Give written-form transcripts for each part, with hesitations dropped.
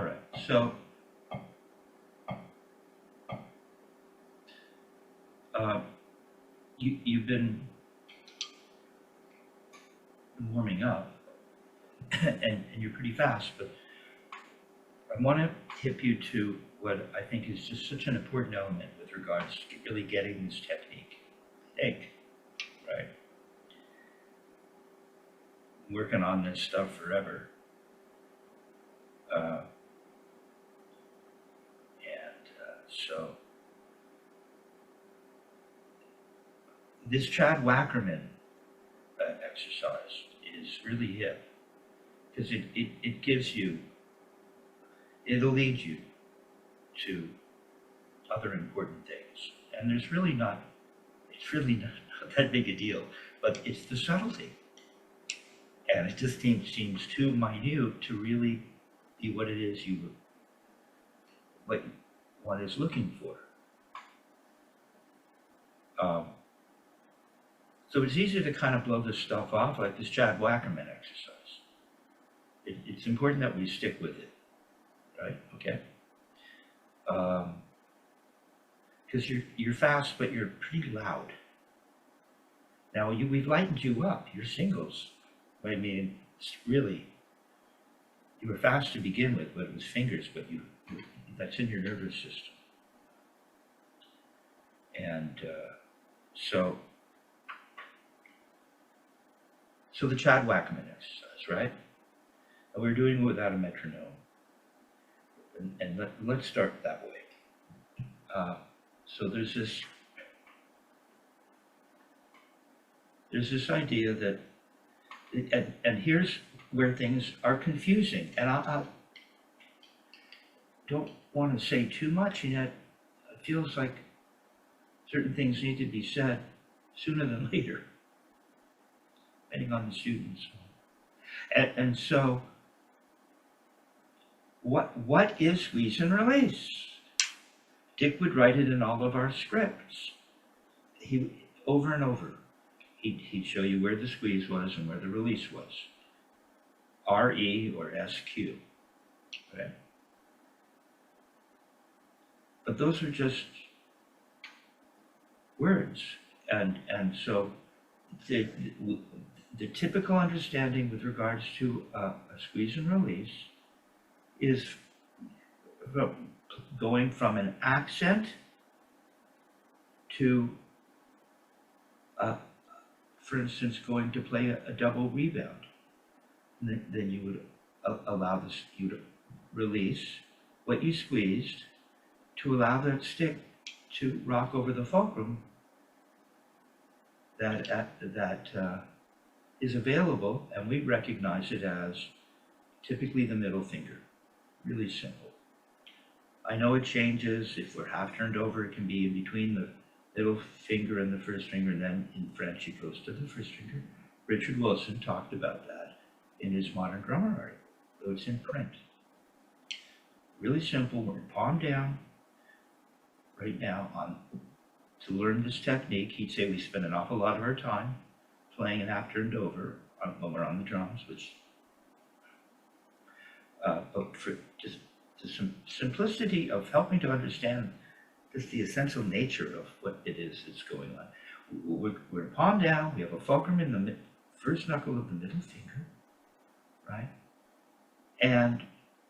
All right, so you've been warming up, and you're pretty fast, but I want to tip you to what I think is just such an important element with regards to really getting this technique. Think, right? Working on this stuff forever. So this Chad Wackerman exercise is really hip because it gives you, it'll lead you to other important things. And there's really not, it's really not that big a deal, but it's the subtlety. And it just seems too minute to really be what it is what one is looking for. So it's easy to kind of blow this stuff off like this Chad Wackerman exercise. It's important that we stick with it, right? Okay. Because you're fast, but you're pretty loud. Now we've lightened you up. You're singles. I mean, it's really, you were fast to begin with, but it was fingers, but that's in your nervous system. And so the Chad Wackerman exercise, right? And we're doing it without a metronome. And let's start that way. So there's this idea that, and here's where things are confusing. And I don't want to say too much, and yet it feels like certain things need to be said sooner than later, depending on the students. And so, what is squeeze and release? Dick would write it in all of our scripts. Over and over, he'd show you where the squeeze was and where the release was. RE or SQ, okay? But those are just words. And so the typical understanding with regards to a squeeze and release is going from an accent to, for instance, going to play a double rebound. And then you would allow you to release what you squeezed to allow that stick to rock over the fulcrum that is available, and we recognize it as typically the middle finger. Really simple. I know it changes. If we're half turned over, it can be in between the middle finger and the first finger, and then in French it goes to the first finger. Richard Wilson talked about that in his Modern Grammar article, though it's in print. Really simple. We're palm down right now to learn this technique. He'd say we spend an awful lot of our time playing and half turned over when we're on the drums, which, but for just the simplicity of helping to understand just the essential nature of what it is that's going on. We're palm down, we have a fulcrum in the first knuckle of the middle finger, right? And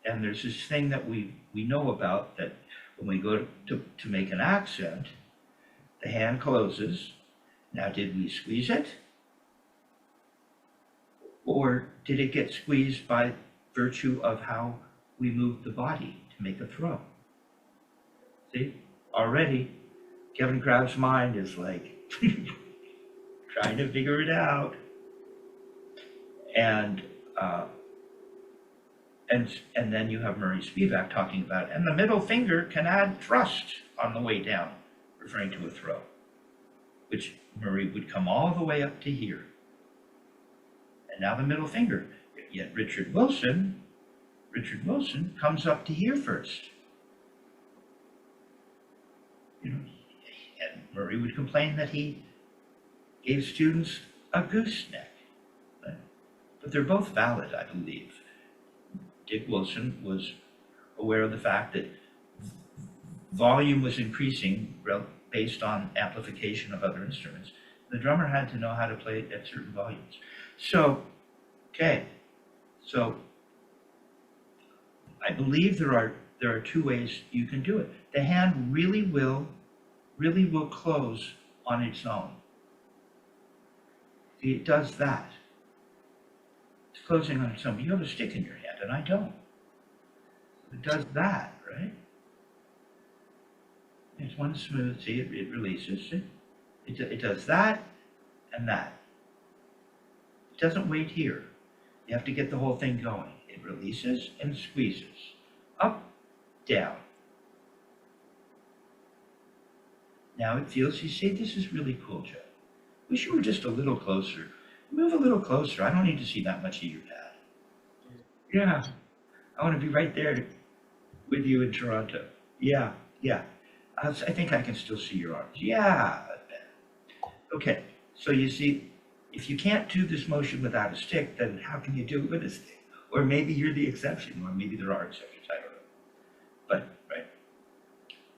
there's this thing that we know about, that when we go to make an accent, the hand closes. Now, did we squeeze it? Or did it get squeezed by virtue of how we moved the body to make a throw? See, already Kevin Crabb's mind is like trying to figure it out. And then you have Murray Spivak talking about, and the middle finger can add thrust on the way down, referring to a throw, which Murray would come all the way up to here. And now the middle finger, yet Richard Wilson comes up to here first. You know, and Murray would complain that he gave students a gooseneck. But they're both valid, I believe. Dick Wilson was aware of the fact that volume was increasing based on amplification of other instruments. The drummer had to know how to play at certain volumes. So, okay, so I believe there are two ways you can do it. The hand really will close on its own. See, it does that. It's closing on its own. But you have a stick in your hand, and I don't. It does that, right? It's one smooth. See, it releases. See? It does that and that. It doesn't wait here. You have to get the whole thing going. It releases and squeezes. Up, down. Now it feels, you see, this is really cool, Joe. Wish you were just a little closer. Move a little closer. I don't need to see that much of your pad. Yeah, I want to be right there with you in Toronto. Yeah, yeah. I think I can still see your arms. Yeah. Okay, so you see, if you can't do this motion without a stick, then how can you do it with a stick? Or maybe you're the exception, or maybe there are exceptions, I don't know. But, right.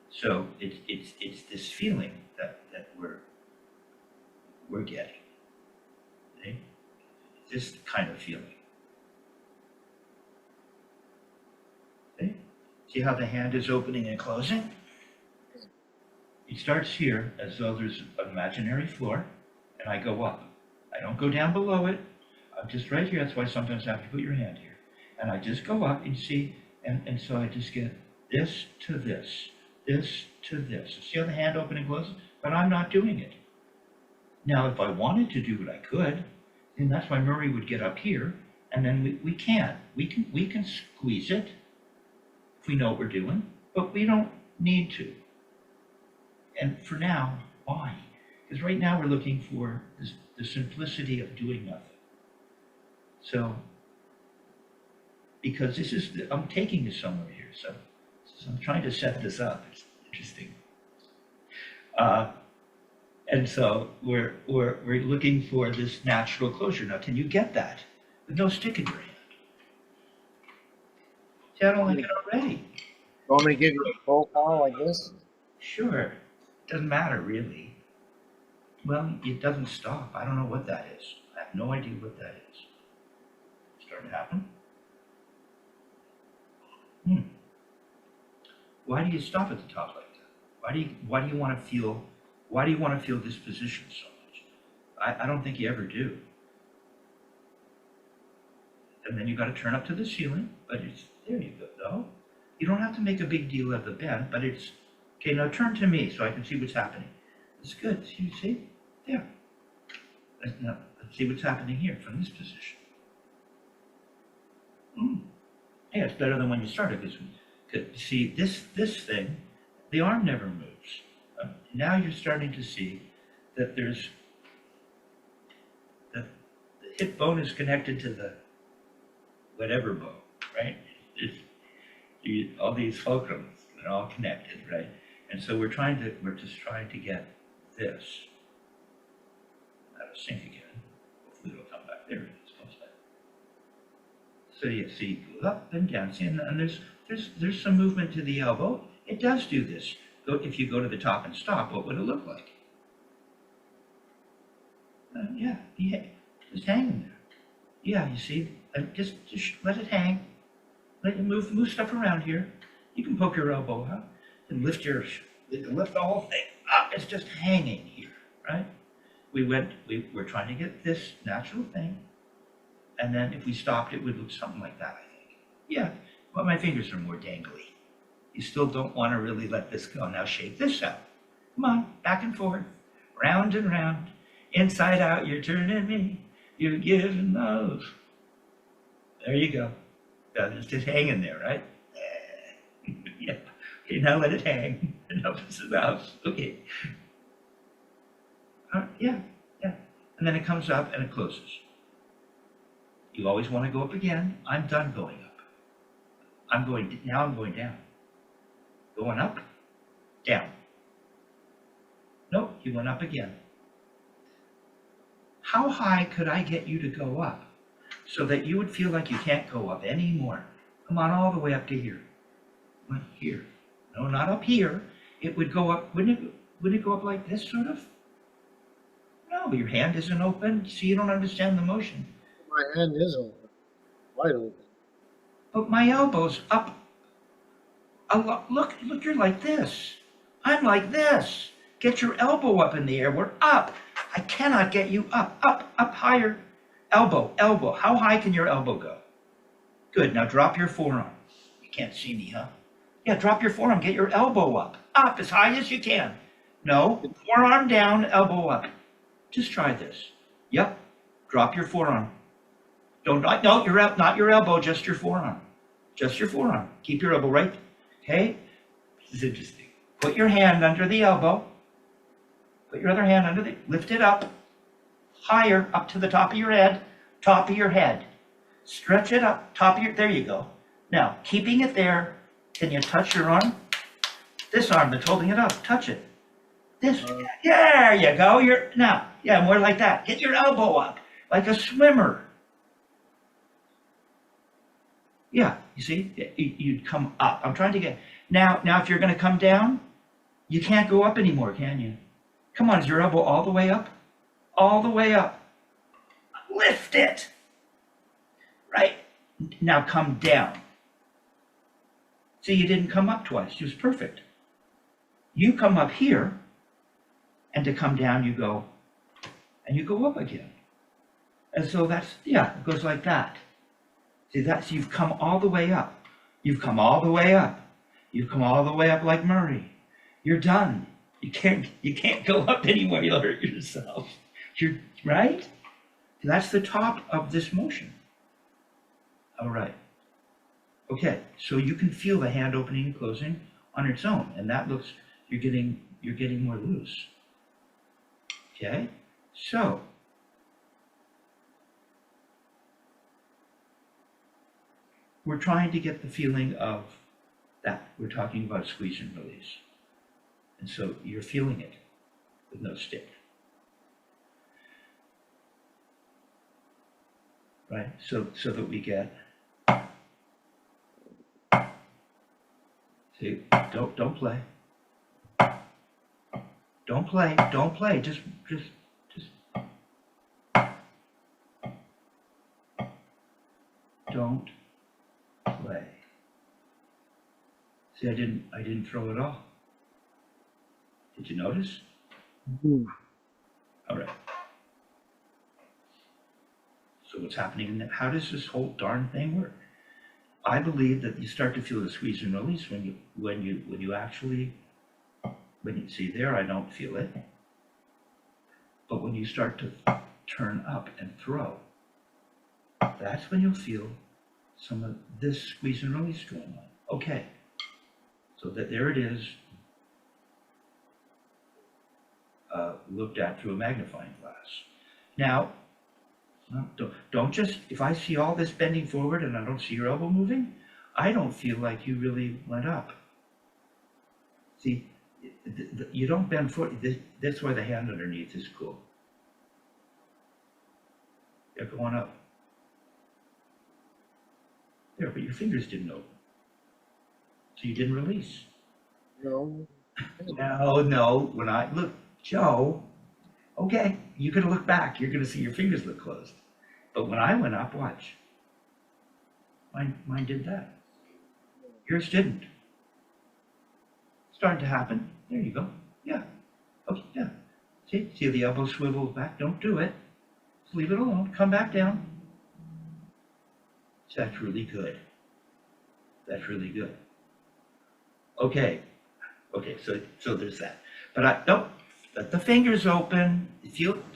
So it's this feeling that we're getting. Okay? This kind of feeling. Okay? See how the hand is opening and closing? It starts here as though there's an imaginary floor, and I go up. I don't go down below it. I'm just right here. That's why sometimes I have to put your hand here. And I just go up and see, and so I just get this to this to this. See how the hand opens and closes? But I'm not doing it. Now, if I wanted to do it, I could. And that's why Murray would get up here, and then we can. We can squeeze it if we know what we're doing, but we don't need to. And for now, why? Because right now we're looking for the simplicity of doing nothing. So, because this is, I'm taking you somewhere here, so I'm trying to set this up. It's interesting. And so we're looking for this natural closure. Now, can you get that with no stick in your hand? See, I don't like it already. You want me to give you a full power like this? Sure. Doesn't matter, really. Well, it doesn't stop. I don't know what that is. I have no idea what that is. It's starting to happen. Why do you stop at the top like that? Why do you want to feel this position so much? I don't think you ever do. And then you got to turn up to the ceiling, but it's, there you go, though. You don't have to make a big deal of the bend, but it's, okay, now turn to me so I can see what's happening. It's good, you see? There. Now, let's see what's happening here from this position. Yeah, it's better than when you started, because see, this thing, the arm never moves. Now you're starting to see that there's, the hip bone is connected to the whatever bone, right? All these fulcrums, they're all connected, right? And so we're just trying to get this out of sync again. Hopefully it'll come back. There it is, comes back. So you see, go up and down. See, and there's some movement to the elbow. It does do this. If you go to the top and stop, what would it look like? Yeah, just hanging there. Yeah, you see, just let it hang. Let it move stuff around here. You can poke your elbow out and lift the whole thing up. It's just hanging here, right? We're trying to get this natural thing, and then if we stopped, it would look something like that, I think. Yeah, but my fingers are more dangly. You still don't want to really let this go. Now shake this out. Come on, back and forth, round and round, inside out. You're turning me. You're giving those. There you go. It's just hanging there, right? Yeah. Okay, now let it hang. Enough is enough. Okay. Yeah. And then it comes up and it closes. You always want to go up again. I'm done going up. I'm going down. Going up, down. Nope, you went up again. How high could I get you to go up so that you would feel like you can't go up anymore? Come on, all the way up to here. Went here. No, not up here. It would go up, would it go up like this sort of? No, your hand isn't open. See, you don't understand the motion. My hand is open, wide open. But my elbow's up a lot. Look, you're like this. I'm like this. Get your elbow up in the air. We're up. I cannot get you up higher. Elbow. How high can your elbow go? Good. Now drop your forearm. You can't see me, huh? Yeah, drop your forearm. Get your elbow up as high as you can. No, forearm down, elbow up. Just try this. Yep. Drop your forearm. No, not your elbow, just your forearm. Just your forearm. Keep your elbow right. Okay? This is interesting. Put your hand under the elbow. Put your other hand under lift it up. Higher, up to the top of your head. Top of your head. Stretch it up, there you go. Now, keeping it there, can you touch your arm? This arm that's holding it up, touch it. There you go. More like that. Get your elbow up, like a swimmer. Yeah, you see, you'd come up. I'm trying to get, now if you're gonna come down, you can't go up anymore, can you? Come on, is your elbow all the way up? All the way up. Lift it. Right? Now come down. See, you didn't come up twice. It was perfect. You come up here, and to come down, you go, and you go up again. And so it goes like that. See, you've come all the way up. You've come all the way up. You've come all the way up like Murray. You're done. You can't go up anymore. You'll hurt yourself. Right? So that's the top of this motion. All right. Okay, so you can feel the hand opening and closing on its own, and that looks, you're getting more loose. Okay, so we're trying to get the feeling of that. We're talking about squeeze and release. And so you're feeling it with no stick. Right? So that we get, see, don't play. Don't play, just don't play. See, I didn't throw it off. Did you notice? Mm-hmm. All right. So what's happening in that? How does this whole darn thing work? I believe that you start to feel the squeeze and release when you actually, when you see there, I don't feel it. But when you start to turn up and throw, that's when you'll feel some of this squeeze and release going on. Okay, so there it is, looked at through a magnifying glass. Now, don't just, if I see all this bending forward and I don't see your elbow moving, I don't feel like you really went up. See, you don't bend forward. That's why the hand underneath is cool. You're going up. There, but your fingers didn't open. So you didn't release. No. No, when I look, Joe, okay, you're gonna look back, you're gonna see your fingers look closed. But when I went up, watch. Mine did that. Yours didn't. Starting to happen. There you go. Yeah. Okay, yeah. See the elbow swivels back? Don't do it. Just leave it alone. Come back down. That's really good. That's really good. Okay. Okay, so there's that. But don't let the fingers open.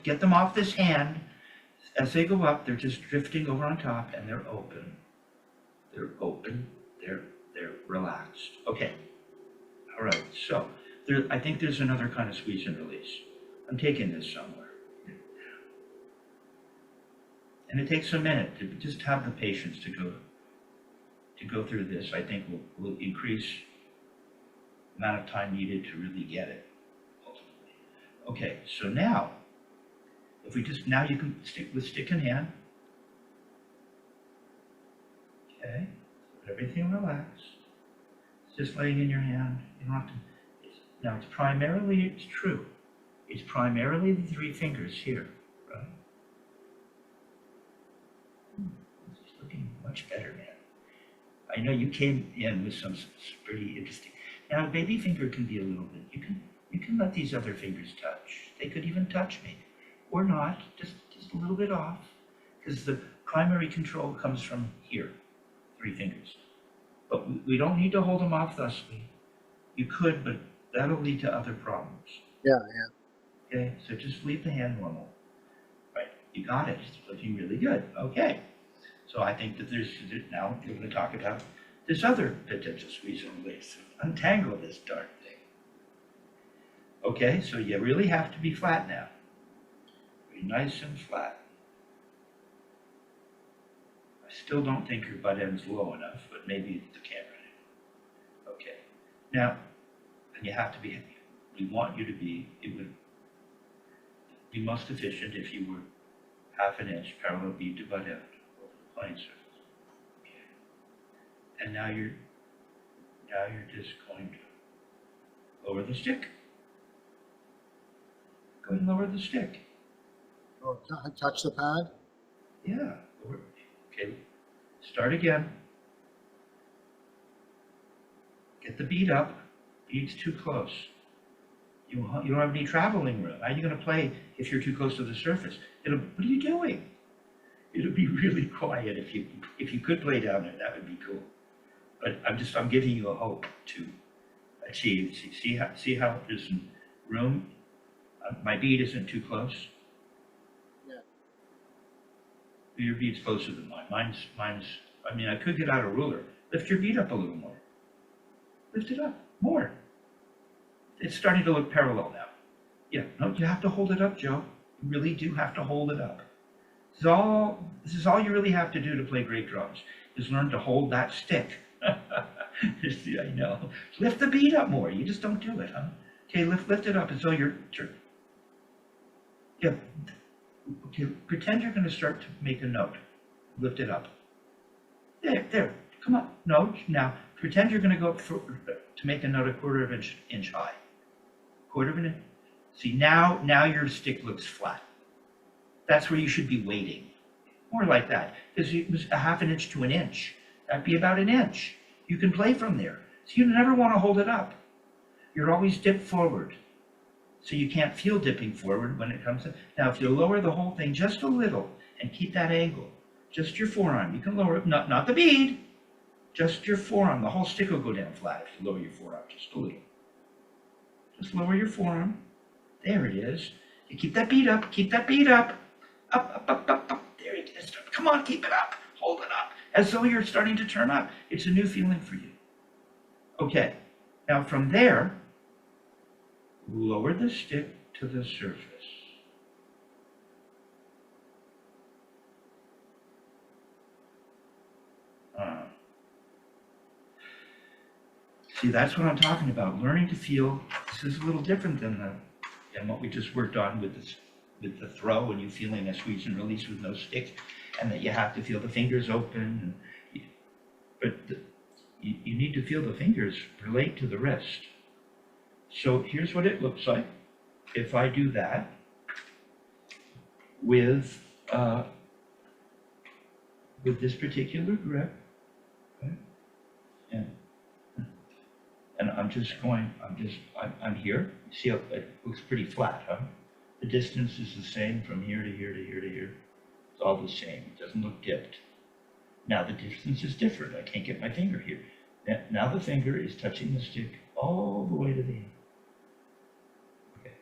Get them off this hand. As they go up, they're just drifting over on top, and they're open. They're open. They're relaxed. Okay. All right. So I think there's another kind of squeeze and release. I'm taking this somewhere, and it takes a minute to just have the patience to go through this. I think will increase the amount of time needed to really get it. Ultimately. Okay. So now. If we just, now you can stick with stick in hand. Okay, everything relaxed. just laying in your hand. You don't have to, now it's primarily, it's true. It's primarily the three fingers here, right? It's looking much better, man. I know you came in with some pretty interesting. Now, baby finger can be a little bit. You can let these other fingers touch. They could even touch me, or not, just a little bit off, because the primary control comes from here, three fingers. But we don't need to hold them off thusly. You could, but that'll lead to other problems. Yeah. Okay, so just leave the hand normal. Right, you got it. It's looking really good. Okay, so I think that now we're going to talk about this other potential squeeze and release. Untangle this darn thing. Okay, so you really have to be flat now. Be nice and flat. I still don't think your butt end's low enough, but maybe the camera. Okay, now, and you have to be, we want you to be, it would be most efficient if you were half an inch parallel bead to butt end over the plane surface. Okay. And now you're just going to lower the stick. Go ahead and lower the stick. Oh, touch the pad? Yeah. Okay. Start again. Get the bead up. Bead's too close. You don't have any traveling room. How are you going to play if you're too close to the surface? What are you doing? It'll be really quiet if you could play down there. That would be cool. But I'm giving you a hope to achieve. See how there's some room. My bead isn't too close. Yeah. Your bead's closer than mine. Mine's. I mean, I could get out a ruler. Lift your bead up a little more. Lift it up more. It's starting to look parallel now. Yeah, no, you have to hold it up, Joe. You really do have to hold it up. This is all you really have to do to play great drums, is learn to hold that stick. See, I know. Lift the bead up more. You just don't do it, huh? Okay, lift it up as though you're. Yeah. Okay, pretend you're going to start to make a note. Lift it up. There. Come on. No, now pretend you're going to go up to make a note a quarter of an inch high. Quarter of an inch. See, now your stick looks flat. That's where you should be waiting. More like that. Because it was a half an inch to an inch. That'd be about an inch. You can play from there. So you never want to hold it up. You're always dipped forward. So you can't feel dipping forward when it comes in. Now, if you lower the whole thing just a little and keep that angle, just your forearm, you can lower it, not the bead, just your forearm. The whole stick will go down flat if you lower your forearm just a little. Just lower your forearm. There it is. You keep that bead up, Up. There it is. Come on, keep it up. Hold it up. As though you're starting to turn up. It's a new feeling for you. Okay. Now from there, lower the stick to the surface. See, that's what I'm talking about. Learning to feel. This is a little different than what we just worked on with the throw, and you feeling a squeeze and release with no stick, and that you have to feel the fingers open. But you need to feel the fingers relate to the wrist. So here's what it looks like if I do that with this particular grip, okay? And I'm here. See how it looks pretty flat, huh? The distance is the same from here to here to here to here. It's all the same. It doesn't look dipped. Now the distance is different. I can't get my finger here. Now the finger is touching the stick all the way to the end. Okay.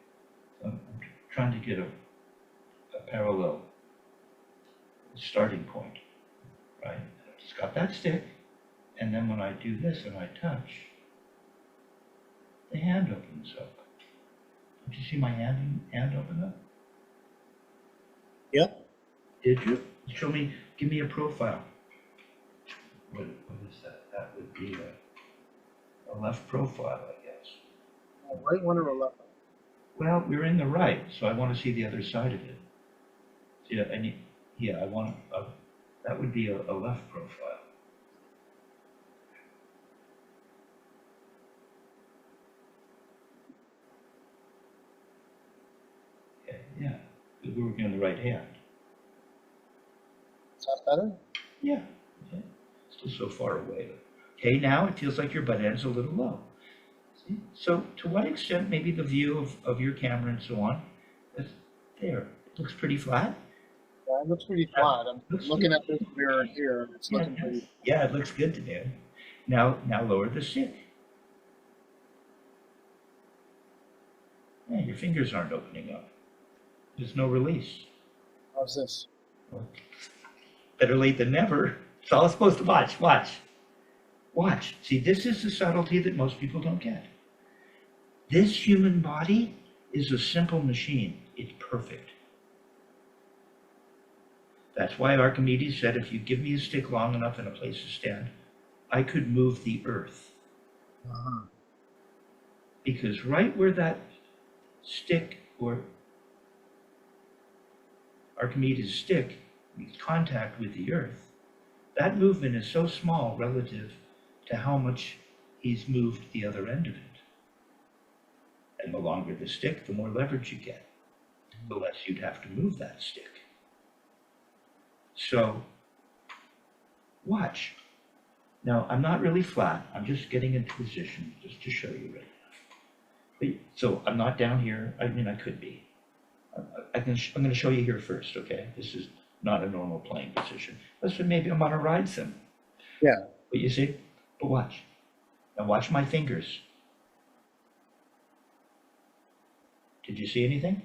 So I'm trying to get a parallel starting point, right? I've just got that stick, and then when I do this and I touch, the hand opens up. Did you see my hand open up? Yep. Did you? Give me a profile. What is that? That would be a left profile, I guess. A right one or a left one? Well, we're in the right, so I want to see the other side of it. I want that would be a left profile. We're working on the right hand. Is that better? Yeah. Okay. Still so far away. Okay, now it feels like your butt end's a little low. See? So to what extent maybe the view of your camera and so on is there? It looks pretty flat. Yeah, it looks pretty flat. I'm Looks looking at this mirror here, and it's yeah, looking pretty. yeah, it looks good to me. Now lower the stick. Yeah, your fingers aren't opening up. There's no release. How's this? Well, better late than never. It's all supposed to watch. Watch. Watch. See, this is the subtlety that most people don't get. This human body is a simple machine. It's perfect. That's why Archimedes said, if you give me a stick long enough and a place to stand, I could move the earth. Uh-huh. Because right where that stick or Archimedes' stick makes contact with the earth, that movement is so small relative to how much he's moved the other end of it. And the longer the stick, the more leverage you get, the less you'd have to move that stick. So, watch. Now, I'm not really flat. I'm just getting into position just to show you right now. But, so I'm not down here. I mean, I could be. I'm going to show you here first, okay? This is not a normal playing position. Listen, maybe I'm on a ride sim. Yeah. But you see? But watch. Now watch my fingers. Did you see anything?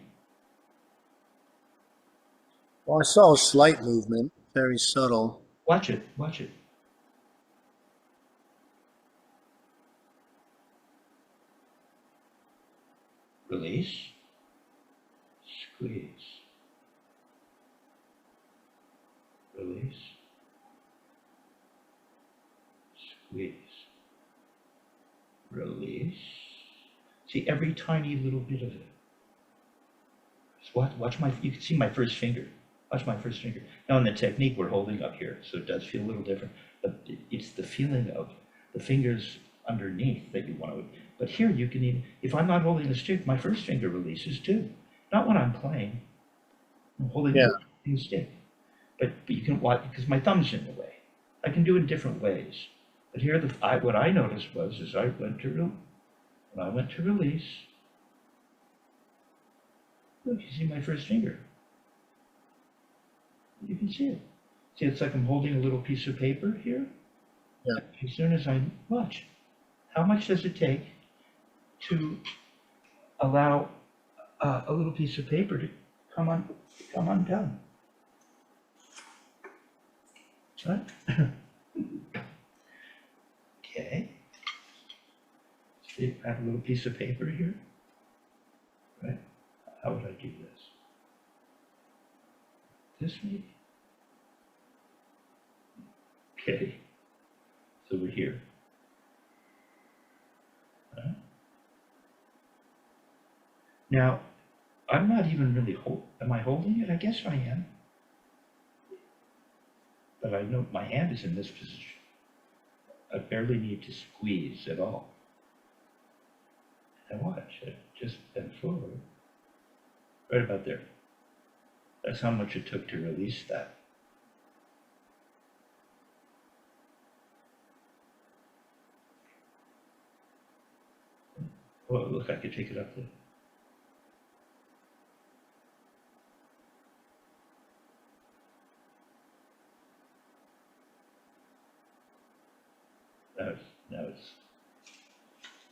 Well, I saw a slight movement, very subtle. Watch it. Watch it. Release. Squeeze. Release. Squeeze. Release. See every tiny little bit of it. Just watch my, you can see my first finger. Watch my first finger. Now in the technique we're holding up here, so it does feel a little different, but it's the feeling of the fingers underneath that you want to, but here you can even, if I'm not holding the stick, my first finger releases too. Not when I'm playing. I'm holding the stick. But you can watch, because my thumb's in the way. I can do it in different ways. But here, what I noticed was, as I went to, when I went to release, look, you see my first finger. You can see it. See, it's like I'm holding a little piece of paper here. Yeah. As soon as I watch, how much does it take to allow a little piece of paper to come undone? Right? Okay. See, I have a little piece of paper here. Right? How would I do this? This maybe? Okay. So we're here. Right? Now, I'm not even really am I holding it? I guess I am. But I know my hand is in this position. I barely need to squeeze at all. And watch it, just bend forward. Right about there. That's how much it took to release that. Oh, look, I could take it up there. Now it's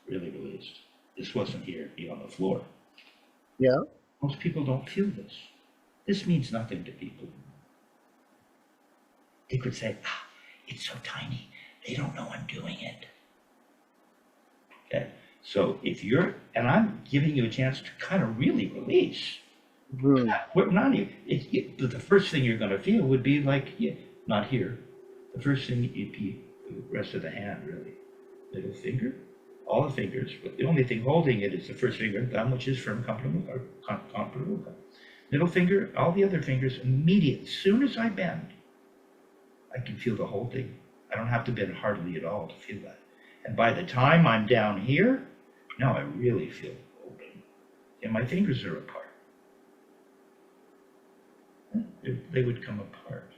really released. This wasn't here, it'd be on the floor. Yeah. Most people don't feel this. This means nothing to people. They could say, it's so tiny, they don't know I'm doing it. Okay, so if you're, and I'm giving you a chance to kind of really release. Mm-hmm. We're not even, the first thing you're going to feel would be like, not here. The first thing it'd be the rest of the hand, really. Middle finger, all the fingers, but the only thing holding it is the first finger and thumb, which is from comparable. Middle finger, all the other fingers, immediate. As soon as I bend, I can feel the holding. I don't have to bend hardly at all to feel that. And by the time I'm down here, now I really feel open. And my fingers are apart. They would come apart.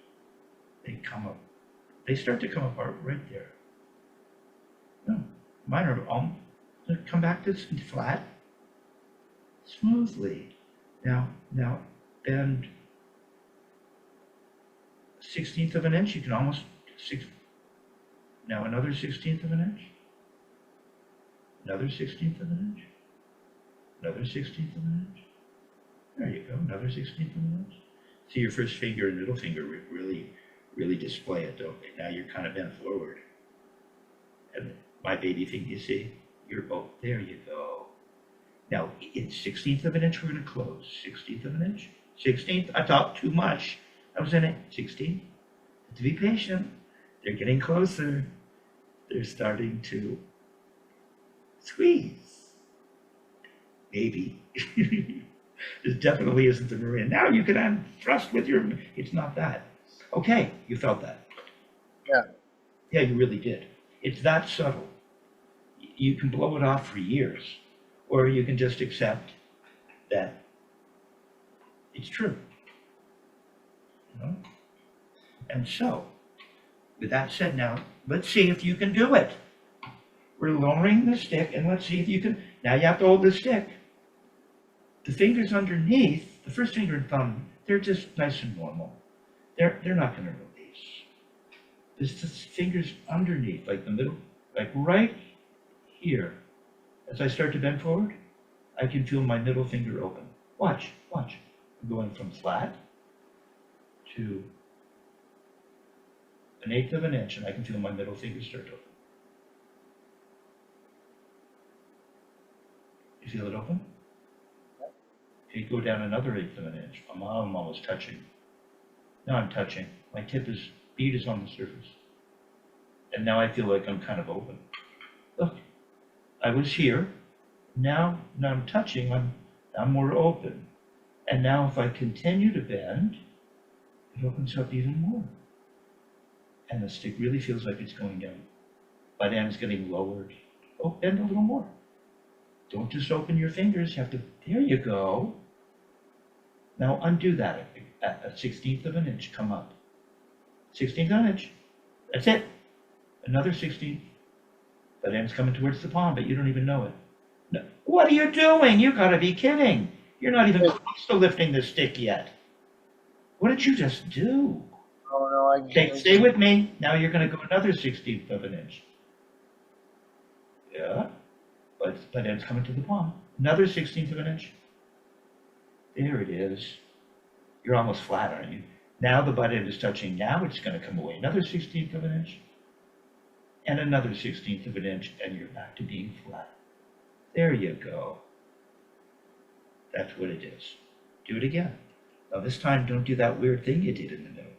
They start to come apart right there. No, mine are all, they come back to flat smoothly. Now bend 1/16 of an inch. You can almost now another 1/16 of an inch. Another 1/16 of an inch. Another 1/16 of an inch. There you go. Another 1/16 of an inch. See your first finger and middle finger really display it, don't they? Now you're kind of bent forward. And my baby finger, you see, there you go. Now, in 1/16 of an inch, we're going to close. 1/16 of an inch. 1/16th, I talked too much. I was in it. 16. To be patient. They're getting closer. They're starting to squeeze. Maybe. This definitely isn't the Maria. Now you can thrust with your, it's not that. Okay, you felt that. Yeah. Yeah, you really did. It's that subtle. You can blow it off for years, or you can just accept that it's true. You know? And so, with that said, now let's see if you can do it. We're lowering the stick, and let's see if you can. Now you have to hold the stick. The fingers underneath, the first finger and thumb, they're just nice and normal. They're not going to release. It's the fingers underneath, like the middle, like right here. As I start to bend forward, I can feel my middle finger open. Watch. I'm going from flat to 1/8 of an inch, and I can feel my middle finger start to open. You feel it open? Okay, go down another 1/8 of an inch. I'm almost touching. Now I'm touching. My bead is on the surface. And now I feel like I'm kind of open. Look, I was here. Now I'm touching. I'm more open. And now if I continue to bend, it opens up even more. And the stick really feels like it's going down. Butt end is getting lowered. Oh, bend a little more. Don't just open your fingers. You have to, there you go. Now undo that at 1/16 of an inch, come up. 1/16 of an inch, that's it. Another 16. That end's coming towards the palm, but you don't even know it. No. What are you doing? You gotta be kidding. You're not even close to lifting the stick yet. What did you just do? Oh, no, Stay with me. Now you're gonna go another 1/16 of an inch. Yeah, but that end's coming to the palm. Another 1/16 of an inch. There it is. You're almost flat, aren't you? Now the butt end is touching. Now it's going to come away. Another 1/16 of an inch. And another 1/16 of an inch. And you're back to being flat. There you go. That's what it is. Do it again. Now this time, don't do that weird thing you did in the middle.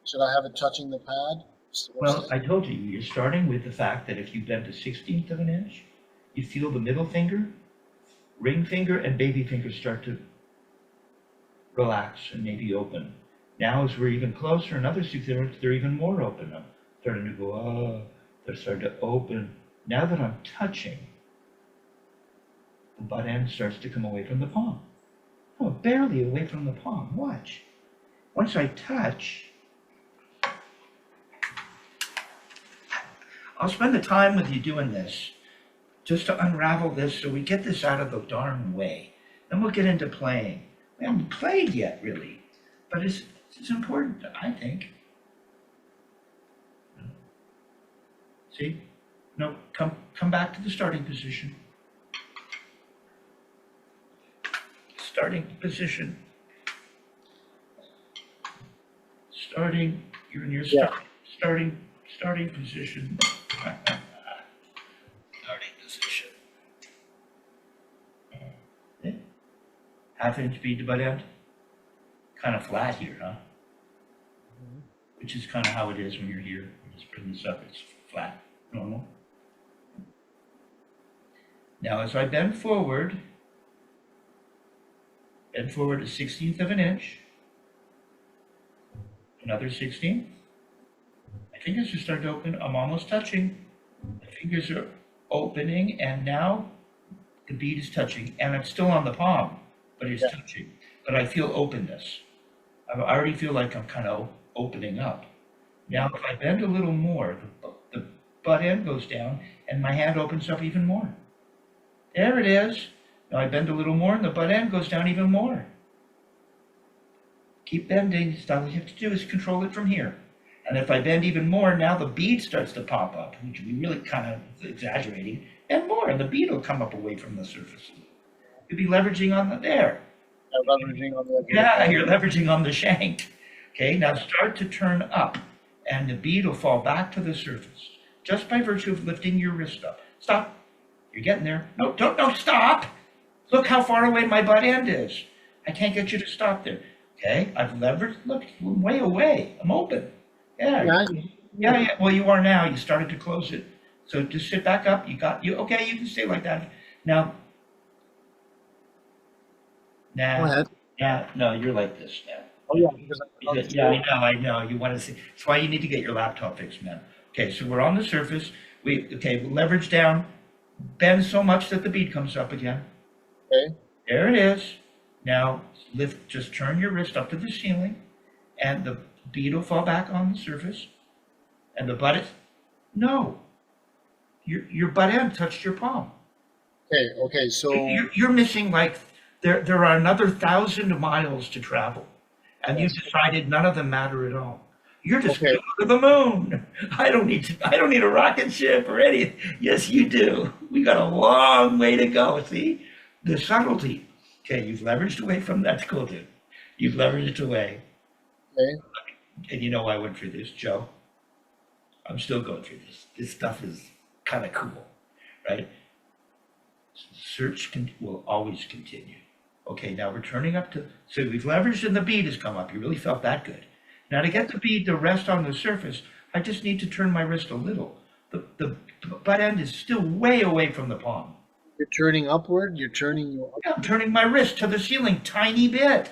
Should I have it touching the pad? Well, I told you, you're starting with the fact that if you bend a 1/16 of an inch, you feel the middle finger, ring finger, and baby finger start to relax and maybe open. Now as we're even closer, another 6 they're even more open. I'm starting to go, they're starting to open. Now that I'm touching, the butt end starts to come away from the palm. Oh, barely away from the palm. Watch. Once I touch, I'll spend the time with you doing this, just to unravel this so we get this out of the darn way. Then we'll get into playing. We haven't played yet, really, but it's important, I think. See? No, come back to the starting position. Starting position. You're in your starting position. Starting position. Yeah. 1/2 inch bead to butt end. Kind of flat here, huh? Mm-hmm. Which is kind of how it is when you're here. You just bring this up, it's flat, normal. Now as I bend forward a 1/16 of an inch. Another 16th. My fingers are starting to open. I'm almost touching. The fingers are opening, and now the bead is touching, and it's still on the palm, but it's touching. but I feel openness. I already feel like I'm kind of opening up. Now, if I bend a little more, the butt end goes down and my hand opens up even more. There it is. Now I bend a little more and the butt end goes down even more. Keep bending. All you have to do is control it from here. And if I bend even more, now the bead starts to pop up, which will be really kind of exaggerating, and more, and the bead will come up away from the surface. You'll be leveraging on there. Leveraging on the Yeah, you're leveraging on the shank. Okay, now start to turn up, and the bead will fall back to the surface, just by virtue of lifting your wrist up. Stop. You're getting there. No, don't stop. Look how far away my butt end is. I can't get you to stop there. Okay, I've leveraged. Look, I'm way away. I'm open. Yeah. Yeah. Well, you are now. You started to close it. So just sit back up. Okay, you can stay like that. Now. Go ahead. Yeah, no, you're like this now. Oh, yeah. Because Yeah, I know. You want to see. That's why you need to get your laptop fixed, man. Okay, so we're on the surface. We'll leverage down, bend so much that the bead comes up again. Okay. There it is. Now lift, just turn your wrist up to the ceiling, and the bead will fall back on the surface. And the butt is, no. Your butt end touched your palm. Okay, so You're missing like, there are another 1,000 miles to travel. And you decided none of them matter at all. You're just going to the moon. I don't need a rocket ship or anything. Yes, you do. We got a long way to go. See the subtlety. Okay, you've leveraged away from that. Cool, dude. You've leveraged away. okay. And you know I went through this, Joe. I'm still going through this. This stuff is kind of cool, right? Search will always continue. Okay, now we're turning up to, so we've leveraged and the bead has come up. You really felt that good. Now to get the bead to rest on the surface, I just need to turn my wrist a little. The butt end is still way away from the palm. You're turning upward. You're turning your. Yeah, I'm turning my wrist to the ceiling, tiny bit.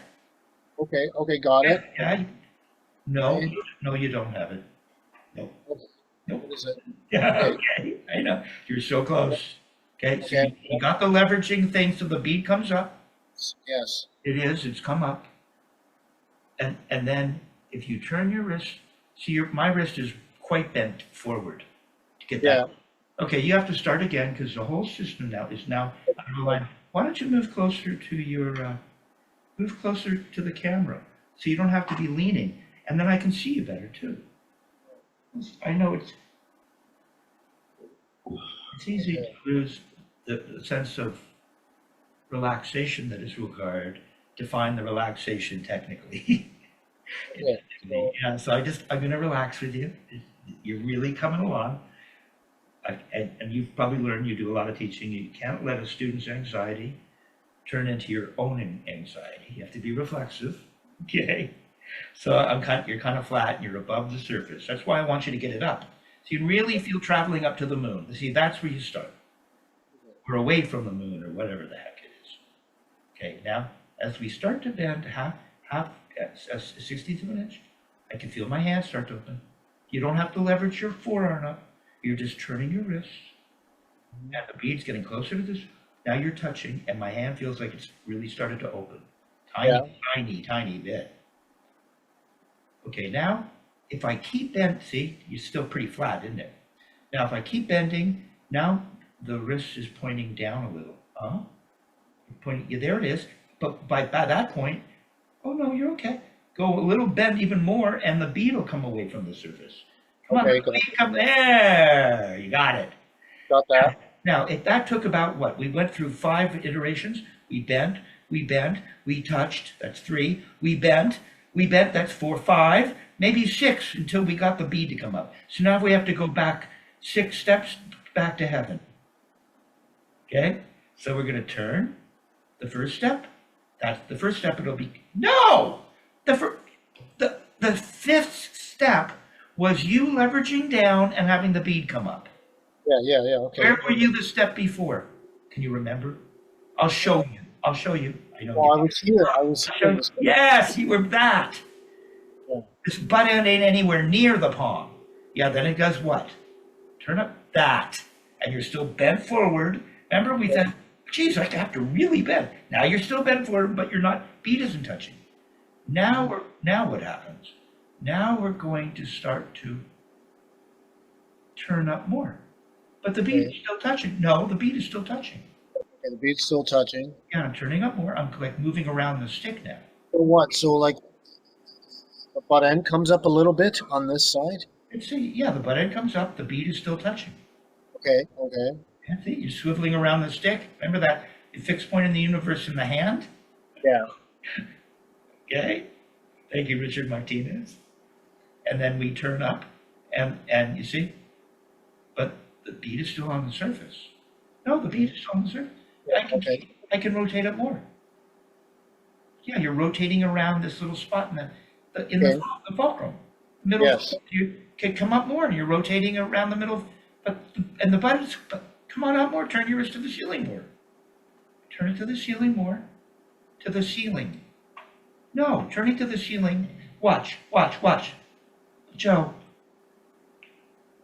Okay, got it. Yeah. No, you don't have it. Nope. Okay. Nope. What is it? Yeah, okay, I know. You're so close. Okay, so you got the leveraging thing so the bead comes up. Yes. It is, it's come up. And then if you turn your wrist, see my wrist is quite bent forward to get that. Okay, you have to start again because the whole system now is out of line. Why don't you move closer to the camera so you don't have to be leaning, and then I can see you better too. I know it's easy to lose the sense of relaxation that is required to find the relaxation technically. Yeah, so I'm going to relax with you. You're really coming along. And you've probably learned, you do a lot of teaching, you can't let a student's anxiety turn into your own anxiety. You have to be reflexive, okay? So you're kind of flat and you're above the surface. That's why I want you to get it up. So you really feel traveling up to the moon. See, that's where you start. Or away from the moon or whatever the heck it is. Okay, now, as we start to bend half a 60th of an inch, I can feel my hand start to open. You don't have to leverage your forearm up. You're just turning your wrist. And the bead's getting closer to this. Now you're touching, and my hand feels like it's really started to open. Tiny bit. Okay, now, if I keep bending, see, you're still pretty flat, isn't it? Now, if I keep bending, now the wrist is pointing down a little. Yeah, there it is. But by that point, oh no, you're okay. Go a little bend even more, and the bead will come away from the surface. Come on, come there. You got it. Got that. Now, if that took about what? We went through 5 iterations. We bent, we touched, that's 3. We bent, that's 4, 5, maybe 6 until we got the bead to come up. So now we have to go back 6 steps back to heaven. Okay? So we're going to turn the first step. That's the first step. It'll be, no! The 5th step was you leveraging down and having the bead come up. Yeah, okay. Where were you the step before? Can you remember? I'll show you. I know. Well, I was here. Yes, you were that. Yeah. This butt end ain't anywhere near the palm. Yeah, then it does what? Turn up that. And you're still bent forward. Remember we said Geez, I have to really bend. Now you're still bent forward, but you're not, bead isn't touching. Now what happens? Now we're going to start to turn up more. But the bead is Okay. still touching. No, the bead is still touching. Okay, the bead's still touching. Yeah, I'm turning up more. I'm like moving around the stick now. So what? So like the butt end comes up a little bit on this side? And see, yeah, the butt end comes up, the bead is still touching. Okay, okay. And see, you're swiveling around the stick. Remember that fixed point in the universe in the hand? Yeah. Okay? Thank you, Richard Martinez. And then we turn up, and you see, but the bead is still on the surface. No, the bead is still on the surface. Okay. I can rotate it more. Yeah, you're rotating around this little spot in Okay. the fulcrum. Middle, Yes. you can come up more, and you're rotating around the middle, and the butt is, but come on up more, turn your wrist to the ceiling more. Turn it to the ceiling more, to the ceiling. No, turn it to the ceiling. Watch, watch, watch. Joe,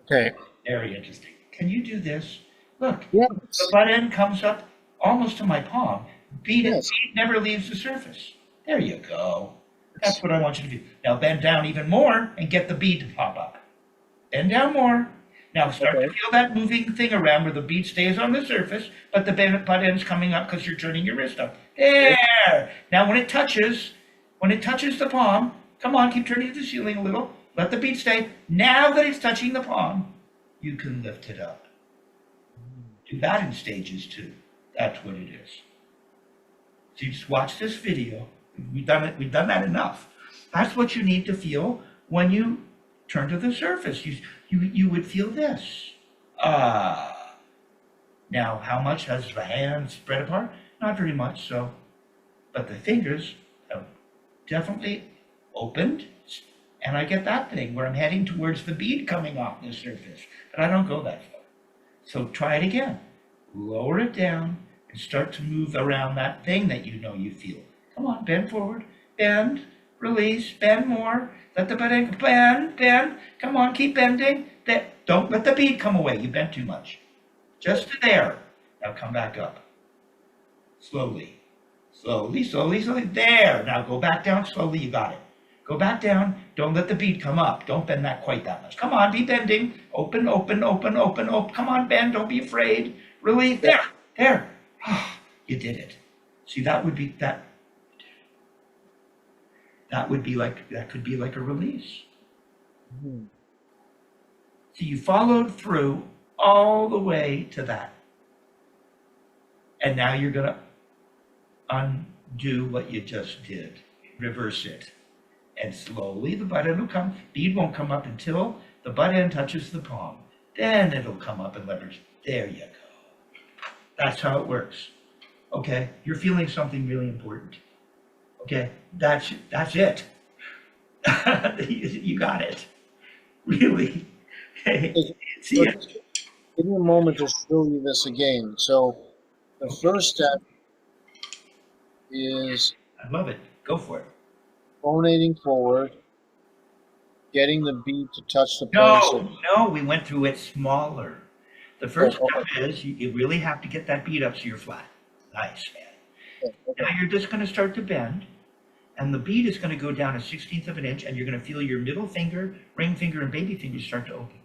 Okay. very interesting. Can you do this? Look, Yes. the butt end comes up almost to my palm. Yes. Bead never leaves the surface. There you go. That's what I want you to do. Now bend down even more and get the bead to pop up. Bend down more. Now start to Okay. feel that moving thing around where the bead stays on the surface, but the butt end's coming up because you're turning your wrist up. There. Now when it touches the palm, come on, keep turning to the ceiling a little. Let the bead stay. Now that it's touching the palm, you can lift it up. Do that in stages too. That's what it is. So you just watch this video. We've done it. We've done that enough. That's what you need to feel when you turn to the surface. You would feel this. Ah. Now, how much has the hand spread apart? Not very much. So, but the fingers have definitely opened, and I get that thing where I'm heading towards the bead coming off the surface, but I don't go that far. So try it again. Lower it down and start to move around that thing that you know you feel. Come on, bend forward, bend, release, bend more. Let the butt bend, bend. Come on, keep bending. Don't let the bead come away. You bent too much. Just to there. Now come back up. Slowly, slowly, slowly, slowly. There. Now go back down slowly. You got it. Go back down. Don't let the bead come up. Don't bend that quite that much. Come on, be bending. Open, open, open, open, open. Come on, bend. Don't be afraid. Release. There. There. Ah, you did it. See, that would be that. That would be like that could be like a release. Mhm. So you followed through all the way to that. And now you're going to undo what you just did. Reverse it. And slowly the butt end will come. Bead won't come up until the butt end touches the palm. Then it'll come up and leverage. There you go. That's how it works. Okay? You're feeling something really important. Okay? That's it. You got it. Really. Okay. See So ya. give me a moment to show you this again. So the first step is I love it. Go for it. phonating forward, getting the bead to touch the place. No, we went through it smaller. The first Oh, step is you really have to get that bead up so you're flat. Nice, man. okay. Now you're just going to start to bend, and the bead is going to go down 1/16 of an inch, and you're going to feel your middle finger, ring finger, and baby finger start to open.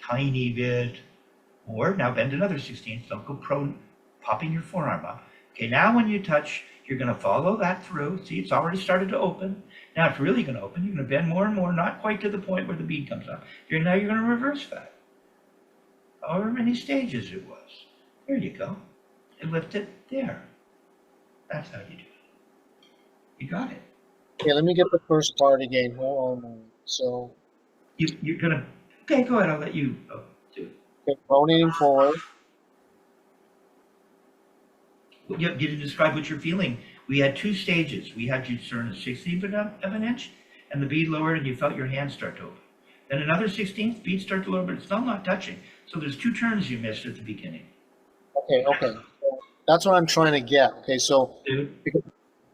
Tiny bit. Or now bend another 16th. Don't go prone, popping your forearm up. Okay, now when you touch, you're going to follow that through. See, it's already started to open. Now it's really going to open. You're going to bend more and more, not quite to the point where the bead comes up. Now you're going to reverse that. However many stages it was. There you go. And lift it there. That's how you do it. You got it. Okay, let me get the first part again. Hold on a moment. So, You're going to, okay, go ahead. I'll let you do it. okay, phonating forward. You didn't describe what you're feeling. We had two stages. We had you turn 1/16 of an inch, and the bead lowered, and you felt your hand start to open. Then another 16th, bead start to lower, but it's still not touching. So there's two turns you missed at the beginning. Okay, okay. So that's what I'm trying to get. Okay, so Dude,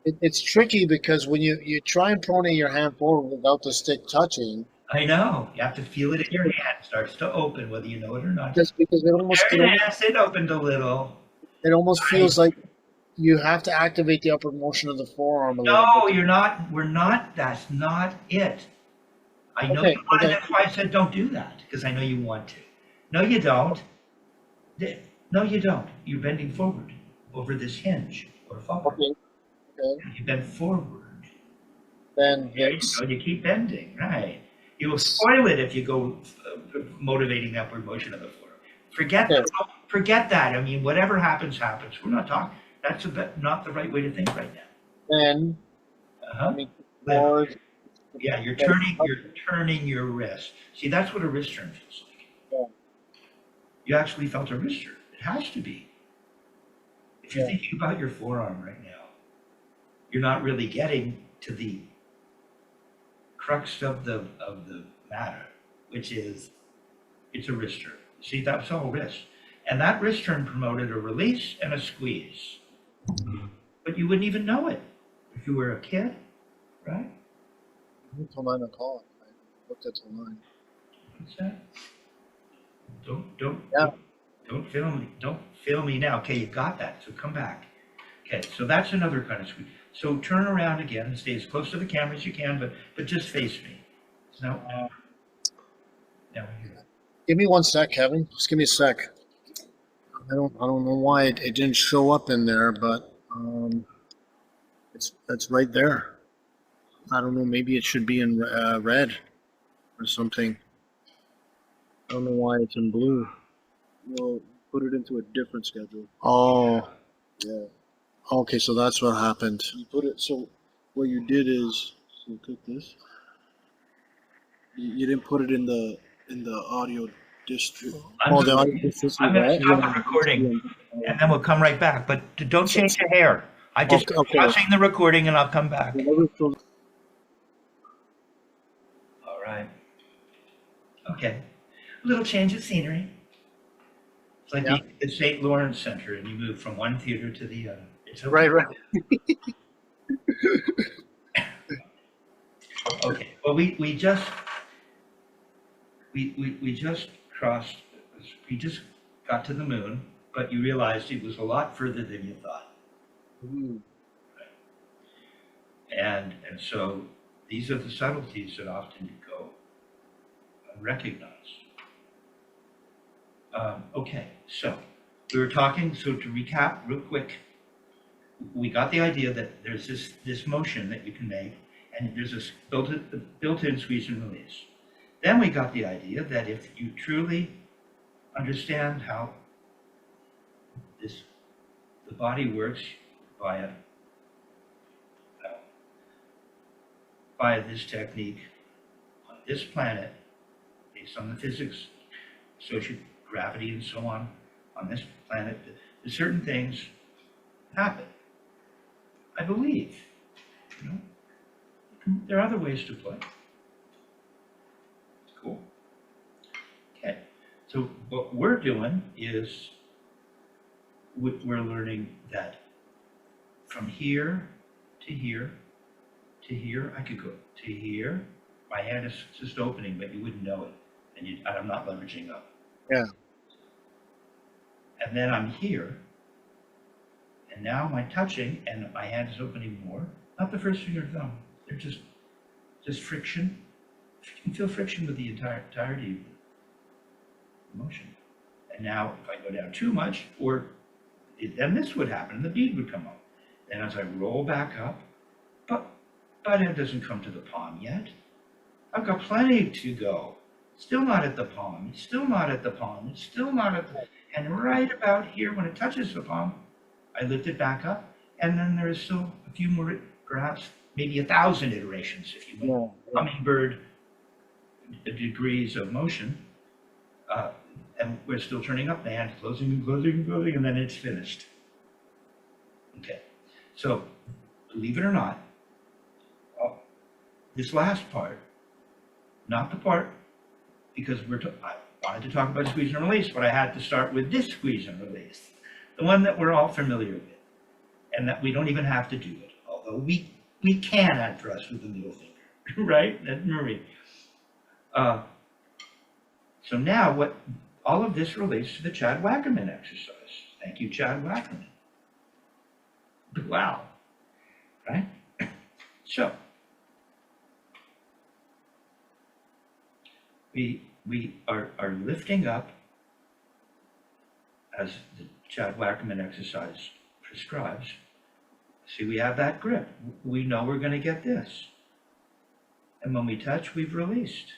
it's tricky because when you try and pronate your hand forward without the stick touching, I know. You have to feel it in your hand. It starts to open, whether you know it or not. because it almost There it is. It opened a little. It almost feels like you have to activate the upper motion of the forearm a little No, bit. you're not. We're not. That's not it. I know you Okay, want to. okay. That's why I said don't do that, because I know you want to. No, you don't. No, you don't. You're bending forward over this hinge or forward. Okay, okay. You bend forward. Then There you this. go. You keep bending, right? You will spoil it if you go motivating upward motion of the forearm. Forget Okay, forget that. I mean, whatever happens, happens. We're not talking. That's a bit, not the right way to think right now. then Uh-huh. coming Lift. forward. Yeah, you're Then turning. up. You're turning your wrist. See, that's what a wrist turn feels like. Yeah, You actually felt a wrist turn. It has to be. If you're yeah. thinking about your forearm right now, you're not really getting to the crux of the matter, which is it's a wrist turn. See, that's all wrist. And that wrist turn promoted a release and a squeeze. But you wouldn't even know it if you were a kid, right? Until 9 o'clock. I looked at till 9. What's that? Don't Yeah. don't fail me. Don't fail me now. Okay, you got that. So come back. Okay, so that's another kind of squeeze. So turn around again and stay as close to the camera as you can, but just face me. So now here. Give me 1 sec, Kevin. Just give me a sec. I don't know why it didn't show up in there, but it's right there. I don't know. Maybe it should be in red or something. I don't know why it's in blue. Well, put it into a different schedule. Oh, Yeah. okay. So that's what happened. You put it so what you did is so click this. You didn't put it in the audio district. I'm, Oh, the gonna- audio is I'm going to that? stop the recording and then we'll come right back. But don't change your hair. I just Okay. pausing the recording and I'll come back. Whenever it shows- All right. Okay. A little change of scenery. It's like Yeah. being at the St. Lawrence Center and you move from one theater to the other. It's okay. Right. Okay. Well, we just crossed. We just got to the moon, but you realized it was a lot further than you thought. Ooh. And so these are the subtleties that often go unrecognized. Okay, so we were talking, so to recap real quick, we got the idea that there's this motion that you can make, and there's this built-in squeeze and release. Then we got the idea that if you truly understand how the body works via this technique on this planet, based on the physics, associated gravity and so on this planet, that certain things happen. I believe, there are other ways to play. Cool. Okay, so what we're doing is we're learning that from here to here to here, I could go to here. My hand is just opening, but you wouldn't know it, and I'm not leveraging up. Yeah. And then I'm here, and now my touching, and my hand is opening more. Not the first finger and thumb. They're just friction. You can feel friction with the entirety of the motion. And now, if I go down too much, then this would happen, and the bead would come up. Then as I roll back up, but it doesn't come to the palm yet. I've got plenty to go. Still not at the palm. It's still not at the palm. It's still not at the... And right about here, when it touches the palm, I lift it back up. And then there is still a few more, perhaps maybe 1,000 iterations, if you will. Yeah. Hummingbird degrees of motion. And we're still turning up the hand, closing and closing and closing, and then it's finished. Okay. So, believe it or not, this last part, not the part, because I wanted to talk about squeeze and release, but I had to start with this squeeze and release, the one that we're all familiar with, and that we don't even have to do it, although we can add thrust with the middle finger, right? That's Marie. So now all of this relates to the Chad Wackerman exercise. Thank you, Chad Wackerman. Wow, right? So, we are lifting up, as the Chad Wackerman exercise prescribes. See, we have that grip. We know we're going to get this. And when we touch, we've released.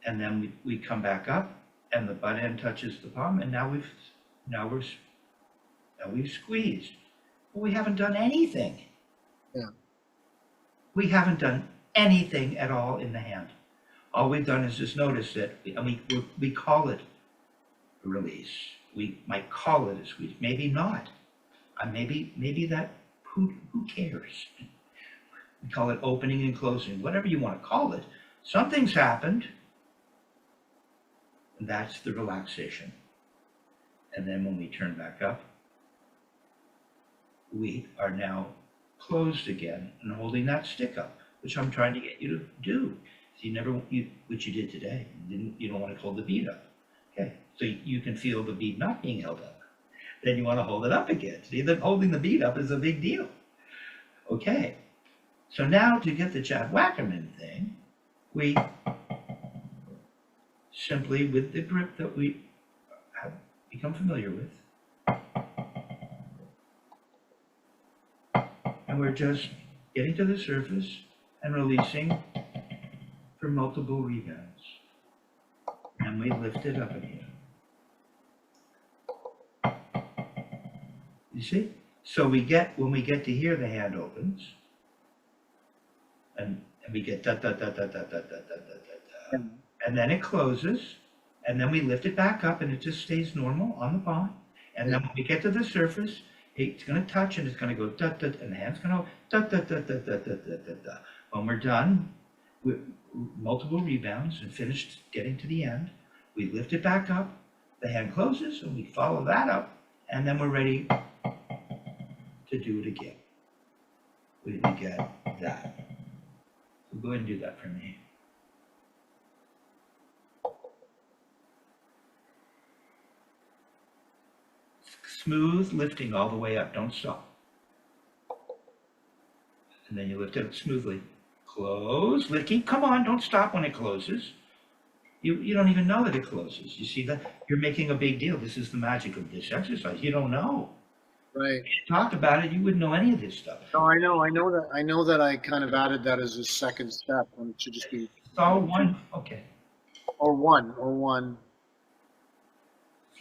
And then we come back up, and the butt end touches the palm, and now we've squeezed. But we haven't done anything. Yeah. We haven't done anything at all in the hand. All we've done is just notice that, we call it a release. We might call it a squeeze, maybe not. Maybe that, who cares? We call it opening and closing, whatever you want to call it. Something's happened, and that's the relaxation. And then when we turn back up, we are now closed again and holding that stick up, which I'm trying to get you to do. So which you did today. You don't want to hold the bead up. Okay, so you can feel the bead not being held up. Then you want to hold it up again. See, holding the bead up is a big deal. Okay, so now to get the Chad Wackerman thing, we simply, with the grip that we have become familiar with, and we're just getting to the surface and releasing for multiple rebounds. And we lift it up again. You see? So when we get to here, the hand opens, and we get da da da da da da da da da da, and then it closes, and then we lift it back up, and it just stays normal on the palm. And then when we get to the surface, it's going to touch, and it's going to go da da, and the hand's going to da da da da da da da da da. When we're done with multiple rebounds and finished getting to the end, we lift it back up, the hand closes, and we follow that up, and then we're ready to do it again. We get that. So go ahead and do that for me. Smooth lifting all the way up, don't stop. And then you lift it up smoothly. Close, lifting, come on, don't stop when it closes. You don't even know that it closes. You see that? You're making a big deal. This is the magic of this exercise. You don't know. Right. If you talked about it, you wouldn't know any of this stuff. No, I know that I kind of added that as a second step when it should just be It's all one, okay. or one.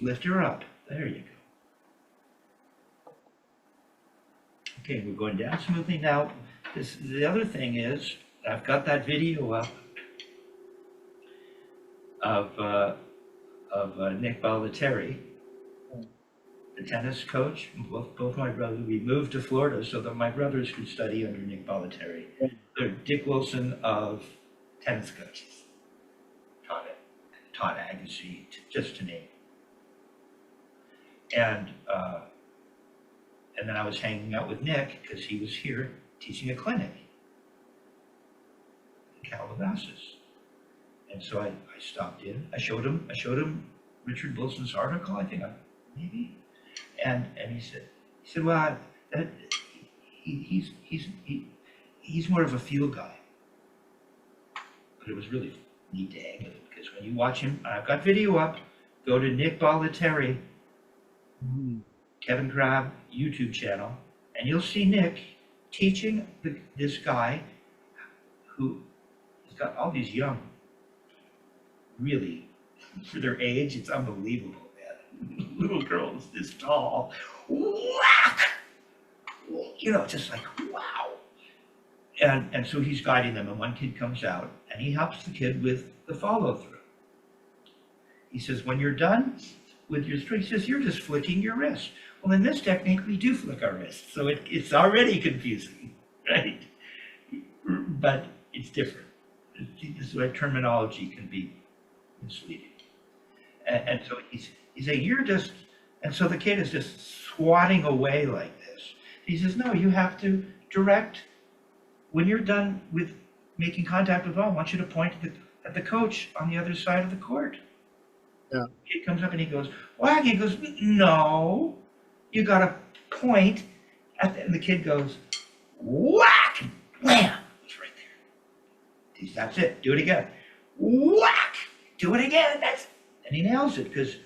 Lift her up. There you go. Okay, we're going down smoothly now. The other thing is, I've got that video up of Nick Bollettieri, the tennis coach. Both my brothers, we moved to Florida so that my brothers could study under Nick Bollettieri. They're Dick Wilson of tennis coaches. Todd Agassi, just to name. And then I was hanging out with Nick because he was here teaching a clinic in Calabasas. And so I stopped in. I showed him Richard Wilson's article, I think, maybe. And he said, well, he's more of a feel guy. But it was really neat to hang with him because when you watch him, I've got video up. Go to Nick Bollettieri, Kevin Crabb YouTube channel, and you'll see Nick teaching this guy who has got all these young, really, for their age, it's unbelievable, man. Little girls this tall, whack! You know, just like, wow. And so he's guiding them, and one kid comes out, and he helps the kid with the follow-through. He says, when you're done with your stroke, he says, you're just flicking your wrist. Well, in this technique, we do flick our wrists, so it's already confusing, right? But it's different. This is why terminology can be misleading. And so he's saying, you're just, and so the kid is just swatting away like this. He says, no, you have to direct. When you're done with making contact with the ball, I want you to point at the coach on the other side of the court. Yeah. Kid comes up and he goes, whack. He goes, no, you got to point and the kid goes, whack, wham. It's right there. That's it. Do it again. Whack. Do it again. And he nails it because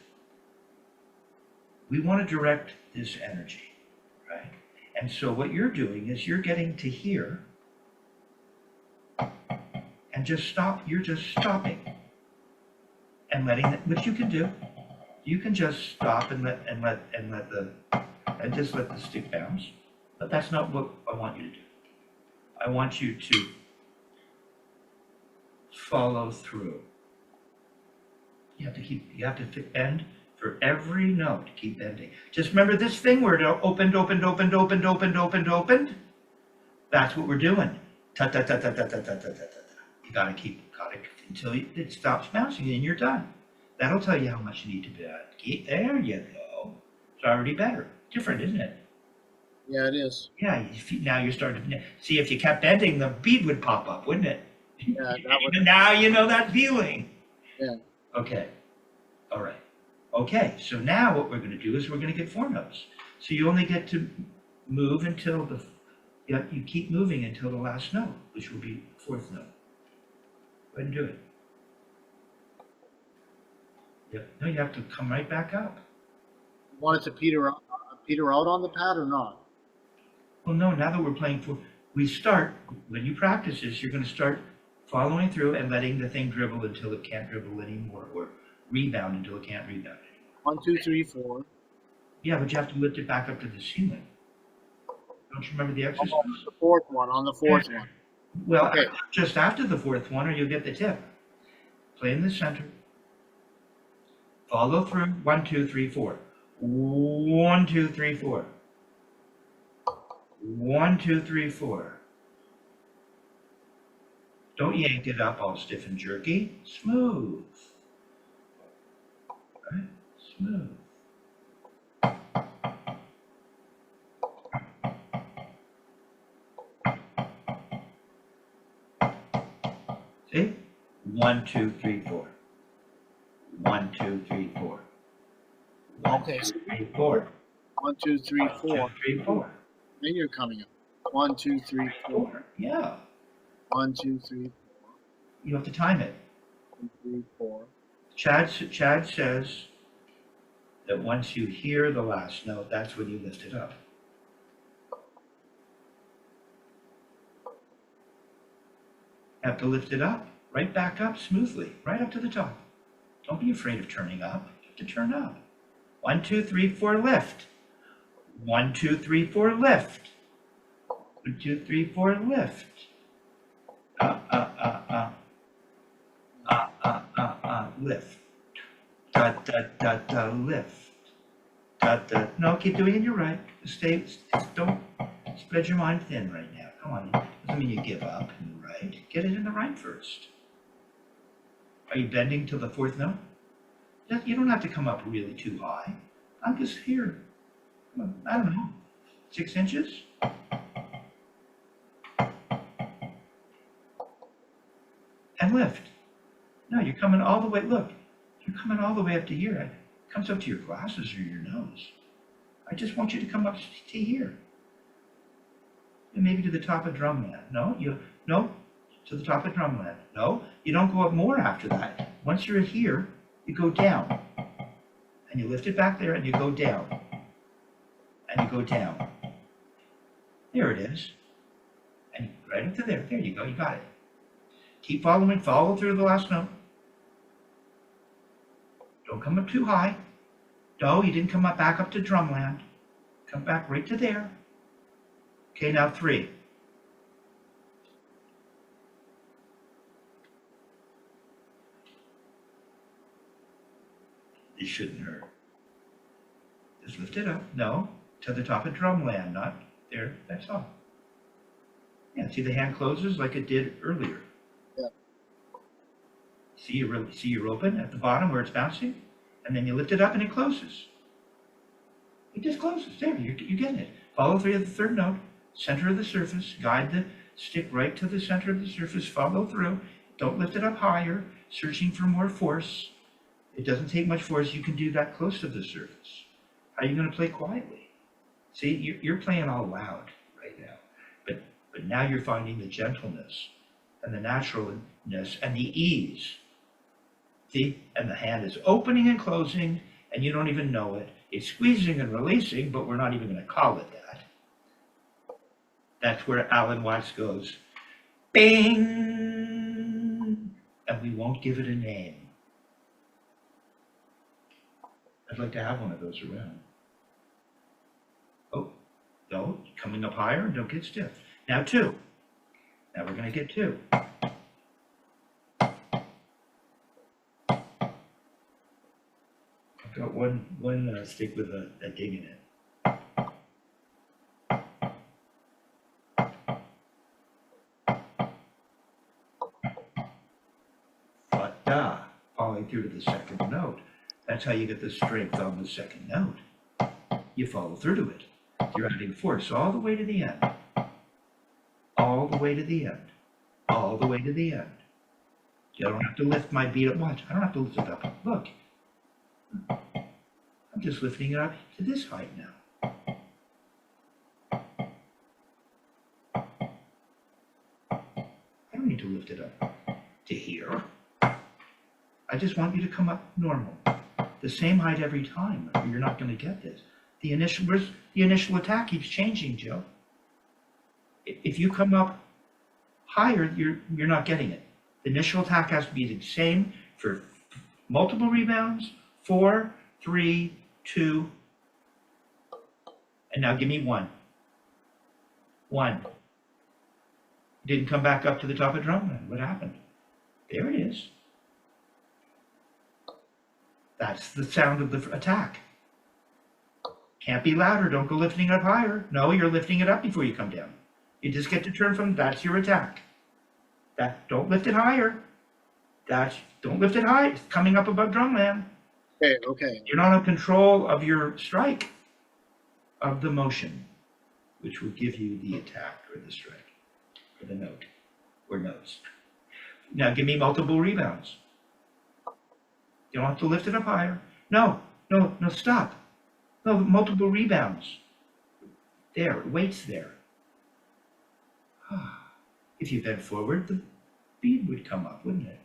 we want to direct this energy, right? And so what you're doing is you're getting to here and just stop. You're just stopping and letting it, which you can do. You can just stop and just let the stick bounce. But that's not what I want you to do. I want you to follow through. You have to bend for every note. Keep bending. Just remember this thing where it opened. That's what we're doing. Ta ta ta ta ta ta ta ta ta. You gotta keep until it stops bouncing and you're done. That'll tell you how much you need to bend. There you go. It's already better. Different, isn't it? Yeah, it is. Yeah. Now you're starting to see if you kept bending, the bead would pop up, wouldn't it? Yeah, that would. Now you know that feeling. Yeah. Okay. All right. Okay. So now what we're going to do is we're going to get 4 notes. So you only get to move until you keep moving until the last note, which will be the 4th note. Go ahead and do it. Yep. No, you have to come right back up. You want it to peter out on the pad or not? Well, no, now that we're playing we start, when you practice this, you're going to start following through and letting the thing dribble until it can't dribble anymore, or rebound until it can't rebound anymore. 1, 2, 3, 4. Yeah, but you have to lift it back up to the ceiling. Don't you remember the exercise? On the 4th one, on the 4th one. Well, Okay. just after the 4th one, or you'll get the tip. Play in the center. Follow through. 1, 2, 3, 4. 1, 2, 3, 4. 1, 2, 3, 4. Don't yank it up all stiff and jerky. Smooth. Right? Smooth. See? 1, 2, 3, 4. 1, 2, 3, 4. 1, Okay. 2, 3, 4. 1, 2, 3, 4. 1, 2, 3, 4. Then you're coming up. 1, 2, 3, 4. Yeah. 1, 2, 3, You have to time it. 1, 3, 4. Chad says that once you hear the last note, that's when you lift it up. You have to lift it up, right back up smoothly, right up to the top. Don't be afraid of turning up. You have to turn up. 1, 2, 3, 4, lift. 1, 2, 3, 4, lift. 1, 2, 3, 4, lift. Lift. Da, da, da, da, lift. Da, da. No, keep doing it. You're right. Don't spread your mind thin right now. Come on. Doesn't mean you give up. You're right. Get it in the right first. Are you bending to the 4th note? You don't have to come up really too high. I'm just here. I don't know. 6 inches? And lift. No, you're coming all the way. Look, you're coming all the way up to here. It comes up to your glasses or your nose. I just want you to come up to here. And maybe to the top of drumland. No, to the top of drumland. No, you don't go up more after that. Once you're here, you go down. And you lift it back there and you go down. And you go down. There it is. And right up to there. There you go. You got it. Keep following. Follow through the last note. Don't come up too high. No, you didn't come up back up to drumland. Come back right to there. Okay, now 3. This shouldn't hurt. Just lift it up. No, to the top of drumland, not there. That's all. Yeah, see the hand closes like it did earlier. Yeah. See your open at the bottom where it's bouncing, and then you lift it up and it closes. It just closes. There, you're getting it. Follow through the 3rd note, center of the surface. Guide the stick right to the center of the surface. Follow through. Don't lift it up higher, searching for more force. It doesn't take much force. You can do that close to the surface. How are you going to play quietly? See, you're playing all loud right now, but now you're finding the gentleness and the naturalness and the ease. See, and the hand is opening and closing, and you don't even know it. It's squeezing and releasing, but we're not even going to call it that. That's where Alan Watts goes, bing, and we won't give it a name. I'd like to have one of those around. Oh, no, coming up higher, don't get stiff. Now 2. Now we're going to get 2. I've got one stick with a ding in it. But falling through to the second note. That's how you get the strength on the second note. You follow through to it. You're adding force all the way to the end. All the way to the end. All the way to the end. You don't have to lift my beat up. Watch, I don't have to lift it up. Look. I'm just lifting it up to this height now. I don't need to lift it up to here. I just want you to come up normal. The same height every time, or you're not going to get this. The initial attack keeps changing, Joe. If you come up higher, you're not getting it. The initial attack has to be the same for multiple rebounds, 4, 3, 2, and now give me 1. 1. Didn't come back up to the top of drumline. What happened? There it is. That's the sound of the attack. Can't be louder. Don't go lifting it up higher. No, you're lifting it up before you come down. You just get to turn from, that's your attack. Don't lift it higher. Don't lift it high. It's coming up above drumland. Okay. You're not in control of your strike, of the motion, which will give you the attack or the strike, or the note, or notes. Now give me multiple rebounds. You don't have to lift it up higher. No, stop. No, multiple rebounds. There, weight's there. If you bent forward, the bead would come up, wouldn't it?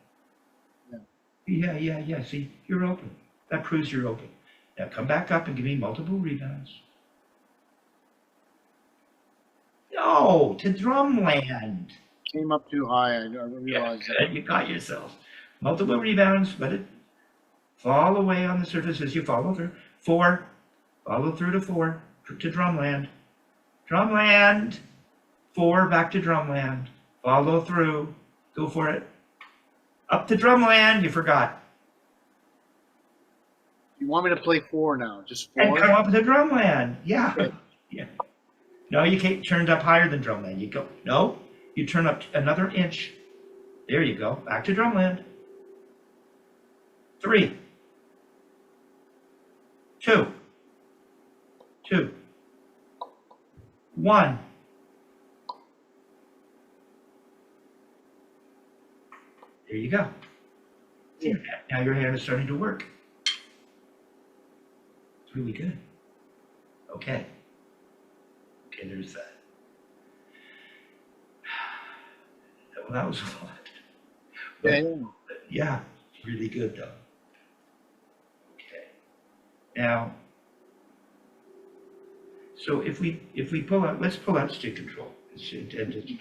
Yeah. See, you're open. That proves you're open. Now come back up and give me multiple rebounds. No, to drumland. Came up too high. I realized that. You got yourself. Multiple rebounds, let it fall away on the surface as you follow through. 4, follow through to 4, to drumland. Drumland, 4, back to drumland. Follow through, go for it. Up to drumland, you forgot. You want me to play 4 now? Just 4? And come up to drumland, yeah. Okay. Yeah. No, you can't turn up higher than drumland. You go, no, you turn up another inch. There you go, back to drumland. 3, 2, 1. There you go. Yeah. Now your hand is starting to work. It's really good. Okay. Okay, there's that. Well, that was a lot. But, yeah, really good though. Okay. Now, so if we pull out, let's pull out stick control and just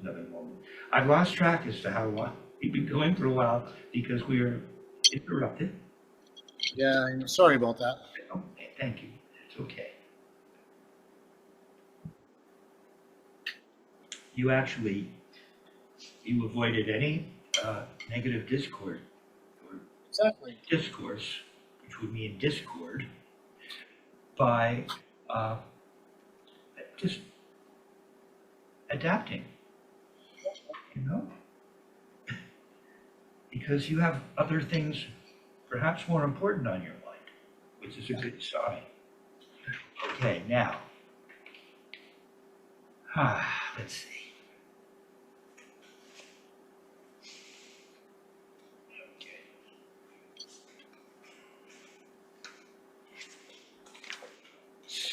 another moment. I've lost track as to how long we've been going for a while because we were interrupted. Yeah, I'm sorry about that. Okay, thank you. It's okay. You avoided any negative discord or Exactly. discourse, which would mean discord, by just adapting, you know? Because you have other things perhaps more important on your mind, which is a good sign. Okay, now, let's see. Okay.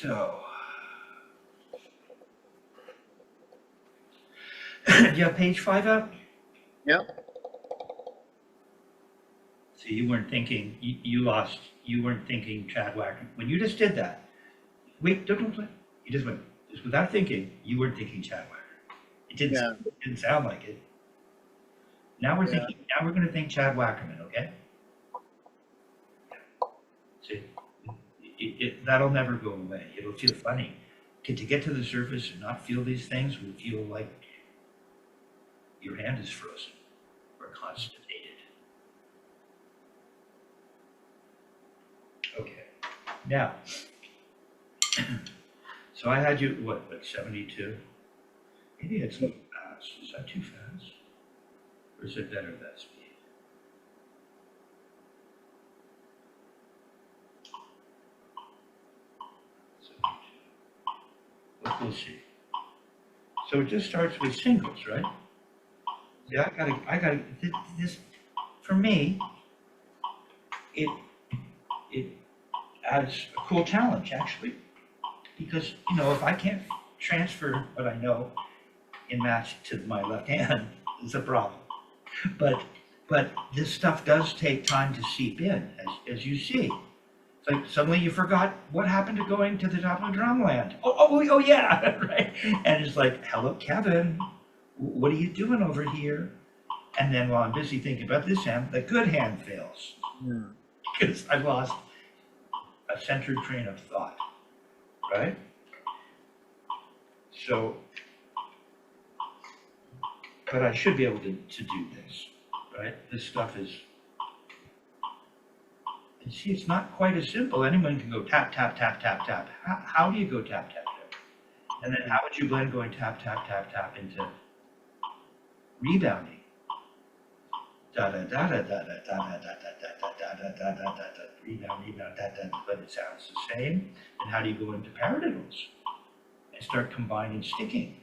So, do you have page 5 up? Yep. So you weren't thinking, you weren't thinking Chad Wackerman. When you just did that, wait, don't play. You just went, just without thinking, you weren't thinking Chad Wackerman. It didn't sound like it. Now we're thinking, now we're going to think Chad Wackerman, okay? See, that'll never go away. It'll feel funny. To get to the surface and not feel these things will feel like your hand is frozen or constipated. Okay, now, so I had you, what 72? Maybe it's a little fast. Is that too fast? Or is it better that speed? We'll see. So it just starts with singles, right? Yeah, I gotta, this, for me, it adds a cool challenge, actually. Because, you know, if I can't transfer what I know in match to my left hand, it's a problem. But this stuff does take time to seep in, as you see. It's like suddenly you forgot what happened to going to the top of drumland. Oh yeah, right? And it's like, hello, Kevin, what are you doing over here? And then while I'm busy thinking about this hand, the good hand fails. Yeah. Because I lost a centered train of thought, right? So, but I should be able to do this, right? This stuff is, and see, it's not quite as simple. Anyone can go tap, tap, tap, tap, tap. How do you go tap, tap, tap? And then how would you blend going tap, tap, tap, tap into rebounding? Da da da da da da da da da da da da da da da, rebound, rebound, da da, but it sounds the same. And how do you go into paradiddles and start combining sticking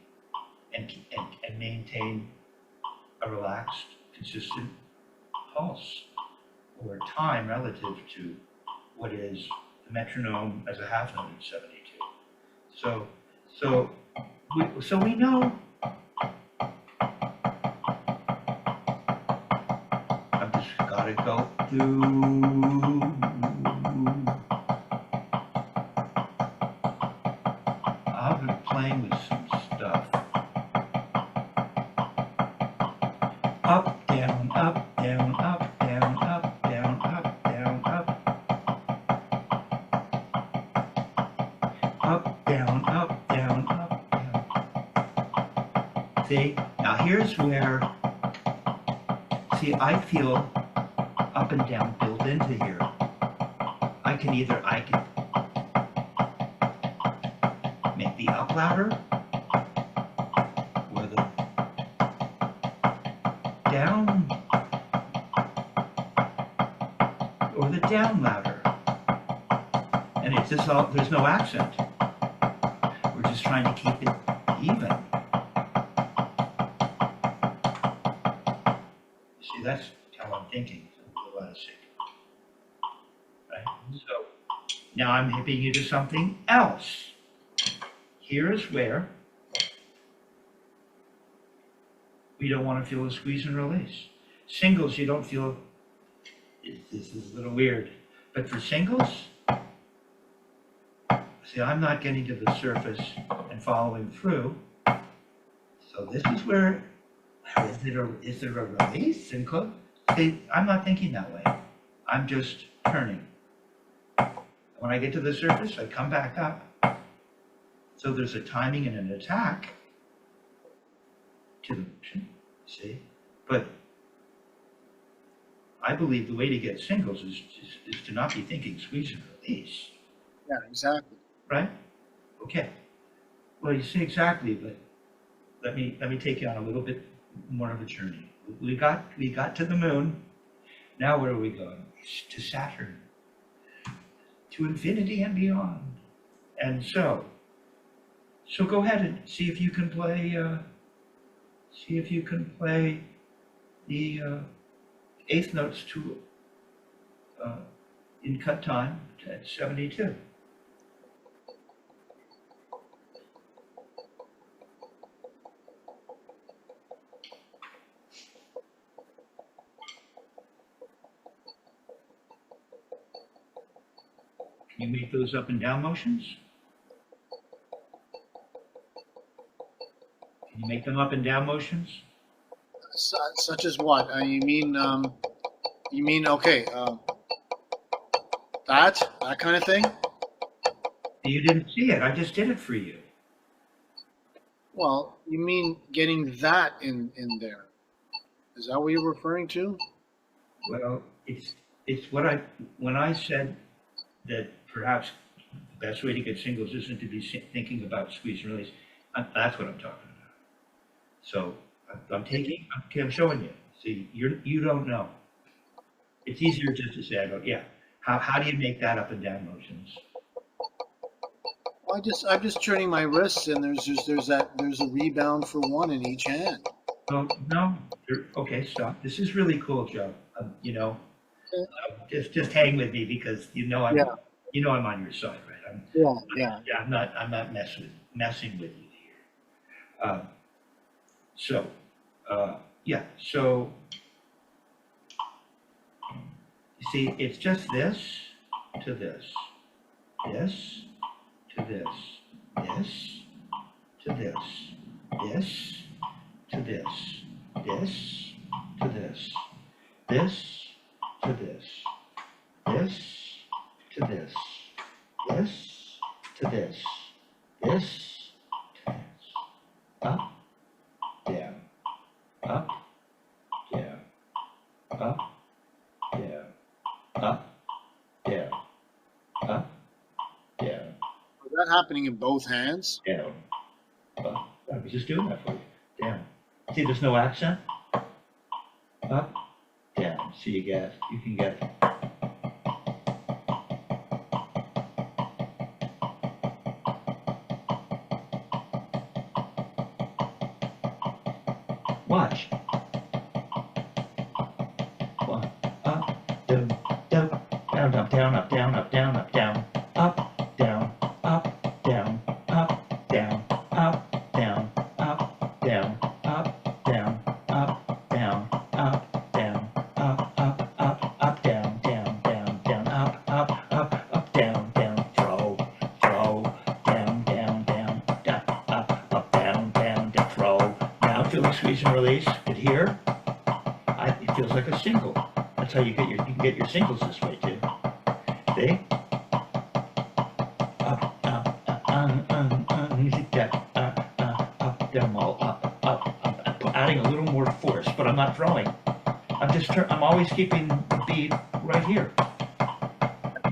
and maintain a relaxed, consistent pulse or time relative to what is the metronome as a half note in 72. So we know. I've just got to go through. I've been playing with some stuff. Up, down, up, down, up, down, up, down, up, down, up. Up, down, up, down, up, down. See, now here's where, see, I feel up and down built into here. I can make the up louder or the down, or the down louder. And it's just all, there's no accent. We're just trying to keep it even. See, that's how I'm thinking. A lot of sync. Right? So now I'm hipping you to something else. Here's where we don't want to feel a squeeze and release. Singles, you don't feel, this is a little weird, but for singles, see, I'm not getting to the surface and following through. So this is where, is there a release and close? See, I'm not thinking that way. I'm just turning. When I get to the surface, I come back up. So there's a timing and an attack to the motion, see? But I believe the way to get singles is to not be thinking squeeze and release. Yeah, exactly. Right? Okay. Well, you say exactly, but let me take you on a little bit more of a journey. We got to the moon. Now where are we going? To Saturn. To infinity and beyond. And so go ahead and see if you can play the eighth notes to in cut time at 72. You make those up and down motions? Can you make them up and down motions? Such as what? You mean okay? That kind of thing. You didn't see it. I just did it for you. Well, you mean getting that in there? Is that what you're referring to? Well, it's what when I said that perhaps the best way to get singles isn't to be thinking about squeeze and release. That's what I'm talking about. So I'm showing you. See, you don't know. It's easier just to say, I go, yeah. How do you make that up and down motions? Well, I'm just turning my wrists, and there's a rebound for one in each hand. Oh, no. Okay, stop. This is really cool, Joe. Just hang with me because Yeah. I'm on your side, right? Yeah. I'm not messing with you here. So, yeah. So, you see, it's just this to this, this to this, this to this, this to this, this to this, this to this, this to this, this to this, this to this, up, down, up, down, up, down, up, down, up, down, Is that happening in both hands? down, up. I was just doing that for you. Down. See, there's no accent. Up, down. See, you can get. Watch. One, up, down, down, down, up, down, up, down, up, down, up, down, up, down, up, down, up, down, up, down, up, down, up, down, up, down, up, down, up, down, down, down, down, up, down, down, throw, down, down, down, up, down, down, down, throw. Now feel the squeeze and release. But here, it feels like a single. That's how you can get your singles this way too. See? Up, down, all up. Adding a little more force, but I'm not throwing. I'm always keeping the beat right here.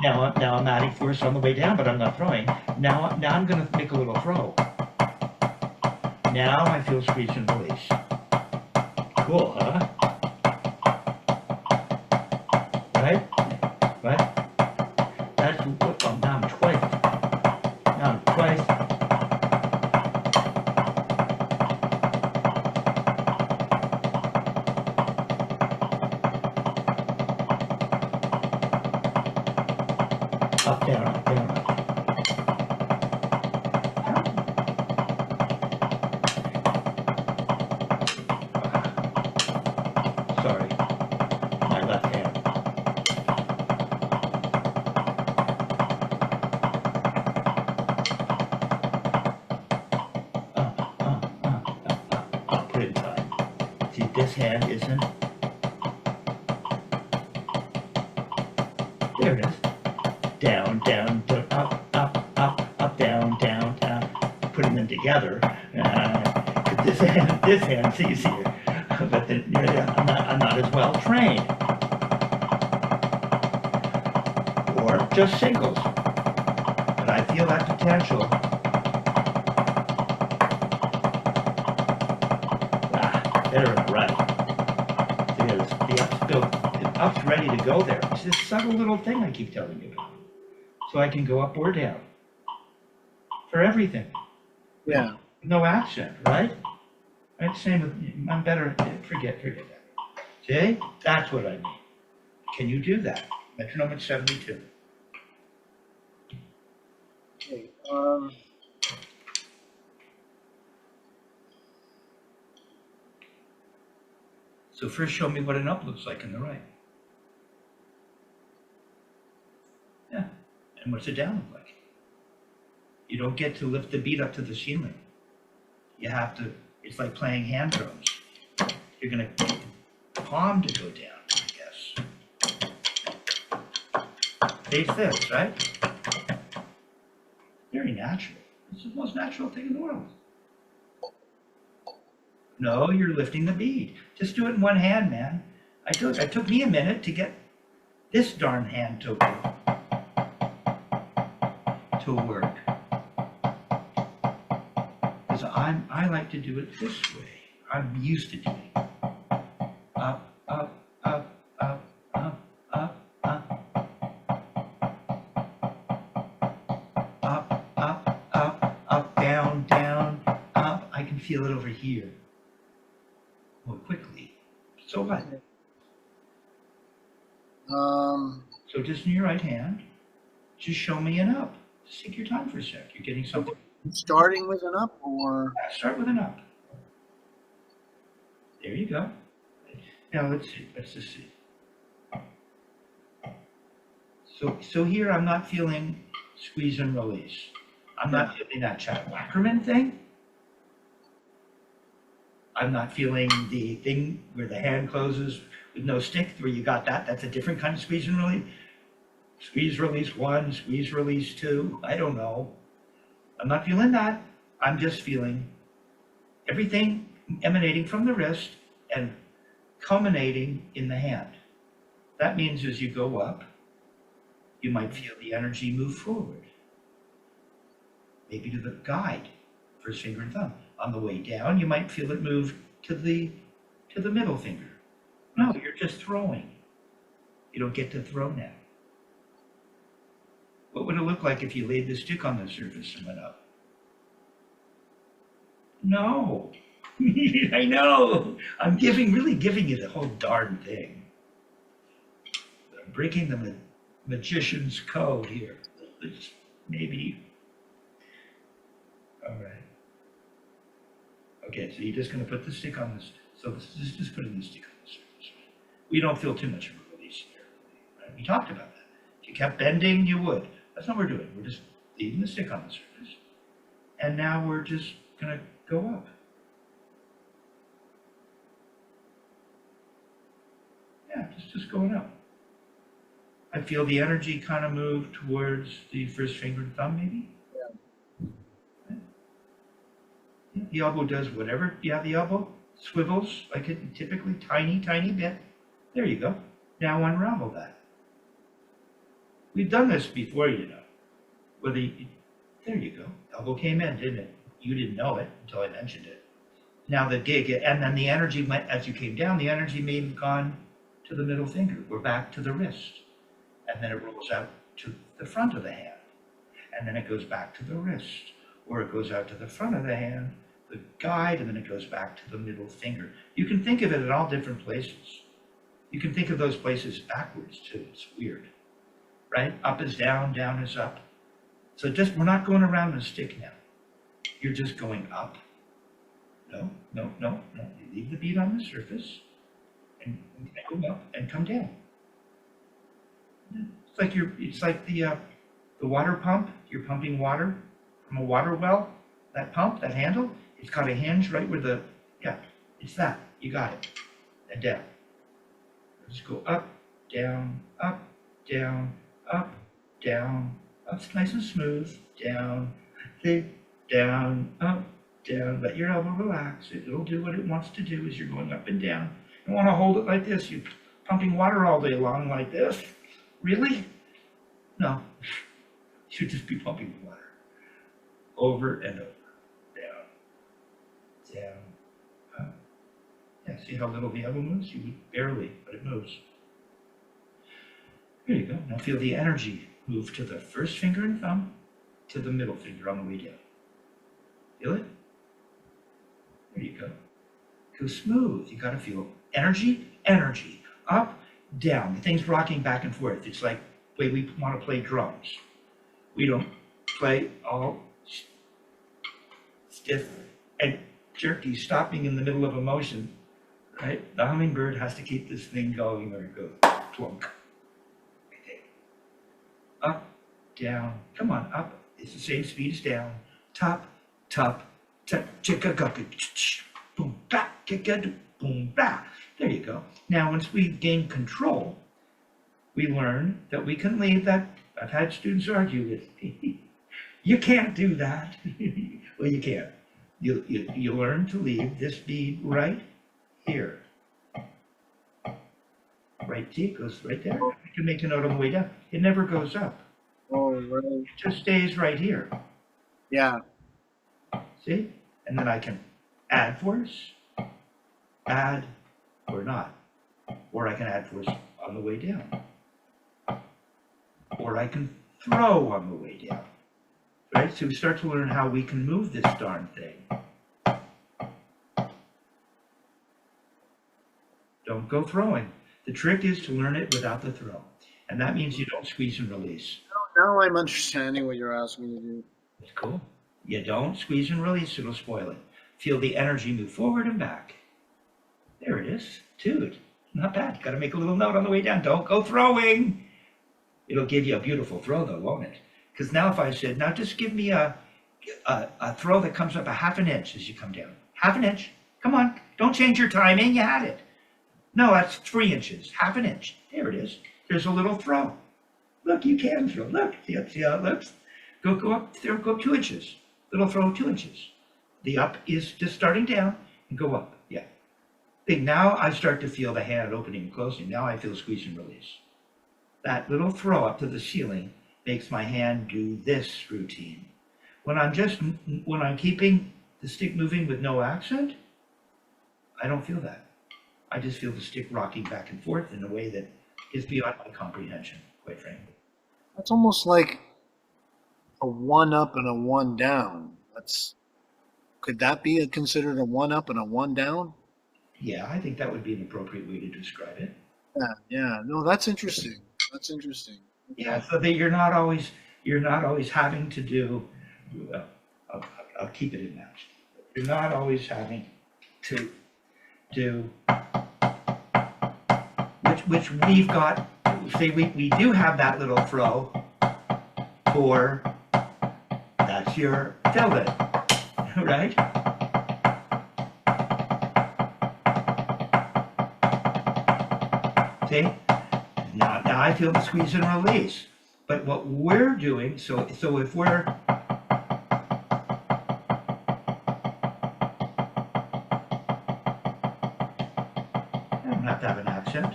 Now I'm adding force on the way down, but I'm not throwing. Now I'm gonna make a little throw. Now I feel squeeze and release. Cool, huh? Right? That's now I'm twice. Up, down, up, down, up. Sorry, my left hand. I'll put it in time. See, this hand isn't. There it is. Down, down, down, up, down, down, down. Putting them together. This hand's easier. But then I'm not as well trained. Or just singles. But I feel that potential. There, right. The up's ready to go there. It's this subtle little thing I keep telling you about. So I can go up or down. For everything. Yeah. No accent, right? Right, same with, I'm better, forget that. See? That's what I mean. Can you do that? Metronome at 72. Okay. So first show me what an up looks like in the right. Yeah. And And what's it down look like? You don't get to lift the beat up to the ceiling. You have to, it's like playing hand drums. You're gonna get the palm to go down, I guess. Face this, right? Very natural. It's the most natural thing in the world. No, you're lifting the bead. Just do it in one hand, man. It took me a minute to get this darn hand to work. Because I like to do it this way. I'm used to doing it. Up, up, up, up, up, up, up. Up, up, up, up, down, down, up. I can feel it over here. More quickly. So what? So just in your right hand, just show me an up. Just take your time for a sec. You're getting something. Starting with an up or? Start with an up. There you go. Now let's see. Let's just see. So here I'm not feeling squeeze and release. I'm not feeling that Chad Wackerman thing. I'm not feeling the thing where the hand closes with no stick, where you got that. That's a different kind of squeeze and release. Squeeze, release 1, squeeze, release 2. I don't know. I'm not feeling that. I'm just feeling everything emanating from the wrist and culminating in the hand. That means as you go up, you might feel the energy move forward. Maybe to the guide, first finger and thumb. On the way down, you might feel it move to the middle finger. No, you're just throwing. You don't get to throw now. What would it look like if you laid the stick on the surface and went up? No. I know. I'm really giving you the whole darn thing. I'm breaking the magician's code here. It's maybe. All right. Okay, so you're just going to put the stick on this. So this is just putting the stick on the surface. We don't feel too much of a release there. Right? We talked about that. If you kept bending, you would. That's not what we're doing. We're just leaving the stick on the surface. And now we're just going to go up. Yeah, just going up. I feel the energy kind of move towards the first finger and thumb, maybe. Yeah, the elbow does whatever. Yeah, the elbow swivels like a typically tiny bit. There you go. Now unravel that. We've done this before, you know. There you go. Elbow came in, didn't it? You didn't know it until I mentioned it. Now the gig, and then the energy went, as you came down, the energy may have gone to the middle finger. We're back to the wrist. And then it rolls out to the front of the hand. And then it goes back to the wrist. Or it goes out to the front of the hand, the guide, and then it goes back to the middle finger. You can think of it in all different places. You can think of those places backwards too. It's weird, right? Up is down, down is up. So we're not going around the stick now. You're just going up. No. You leave the bead on the surface and go up and come down. It's like the water pump. You're pumping water from a water well. That pump, that handle, it's got a hinge right where it's that. You got it. And down. Just go up, down, up, down, up, down. Up's nice and smooth. Down, down, up, down. Let your elbow relax. It'll do what it wants to do as you're going up and down. You want to hold it like this. You're pumping water all day long like this. Really? No. You should just be pumping water. Over and over. Down, up. Yeah, see how little the elbow moves? You would barely, but it moves. There you go. Now feel the energy move to the first finger and thumb, to the middle finger on the way down. Feel it? There you go. Go smooth. You got to feel energy, up, down. The thing's rocking back and forth. It's like the way we want to play drums. We don't play all stiff and jerky, stopping in the middle of a motion, right? The hummingbird has to keep this thing going or it goes plunk. Okay. Up, down. Come on, up. It's the same speed as down. Top, top, top, chicka, boom, back, kicka, boom, back. There you go. Now, once we gain control, we learn that we can leave that. I've had students argue with me. You can't do that. Well, you can. You learn to leave this bead right here. Right, see, it goes right there. I can make a note on the way down. It never goes up. Oh, right. It just stays right here. Yeah. See? And then I can add force, add or not. Or I can add force on the way down. Or I can throw on the way down. Right? So we start to learn how we can move this darn thing. Don't go throwing. The trick is to learn it without the throw. And that means you don't squeeze and release. Now I'm understanding what you're asking me to do. It's cool. You don't squeeze and release, it'll spoil it. Feel the energy move forward and back. There it is. Dude, not bad. Got to make a little note on the way down. Don't go throwing. It'll give you a beautiful throw though, won't it? Because now if I said, now just give me a throw that comes up a half an inch as you come down. Half an inch. Come on. Don't change your timing. You had it. No, that's 3 inches. Half an inch. There it is. There's a little throw. Look, you can throw. Look. See how it looks? Go up there. Go up 2 inches. Little throw 2 inches. The up is just starting down and go up. Yeah. Big. Now I start to feel the hand opening and closing. Now I feel squeeze and release. That little throw up to the ceiling makes my hand do this routine. When I'm keeping the stick moving with no accent, I don't feel that. I just feel the stick rocking back and forth in a way that is beyond my comprehension, quite frankly. That's almost like a 1 up and a 1 down. Could that be considered a 1 up and a 1 down? Yeah, I think that would be an appropriate way to describe it. Yeah. No, that's interesting. That's interesting. Yeah, so that you're not always having to do. Well, I'll keep it in that. You're not always having to do. Which we've got. Say we do have that little throw for. That's your fill it, right? See? Now I feel the squeeze and release. But what we're doing, so if we're I don't have to have an accent.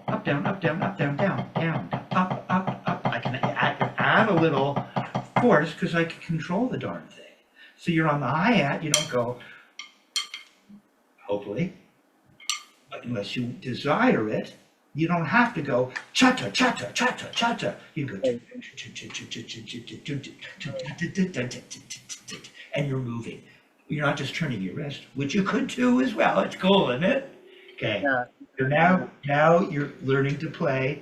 Up, down, up, down, up, down, down, down, up, up, up. I can add a little force because I can control the darn thing. So you're on the hi-hat, you don't go, hopefully, unless you desire it. You don't have to go cha-cha, cha-cha, cha-cha, cha-cha. You go and you're moving. You're not just turning your wrist, which you could do as well. It's cool, isn't it? Okay. So now you're learning to play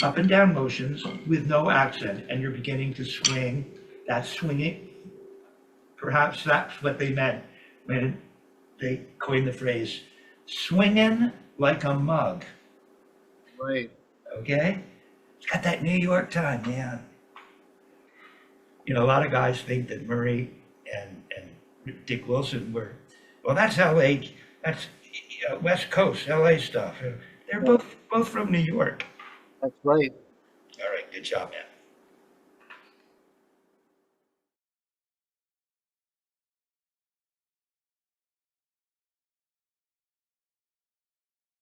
up and down motions with no accent, and you're beginning to swing. That's swinging. Perhaps that's what they meant when they coined the phrase swinging like a mug. Right. Okay? It's got that New York time, man. You know, a lot of guys think that Murray and Dick Wilson were, well, that's LA, that's West Coast, LA stuff. They're both from New York. That's right. All right, good job, man.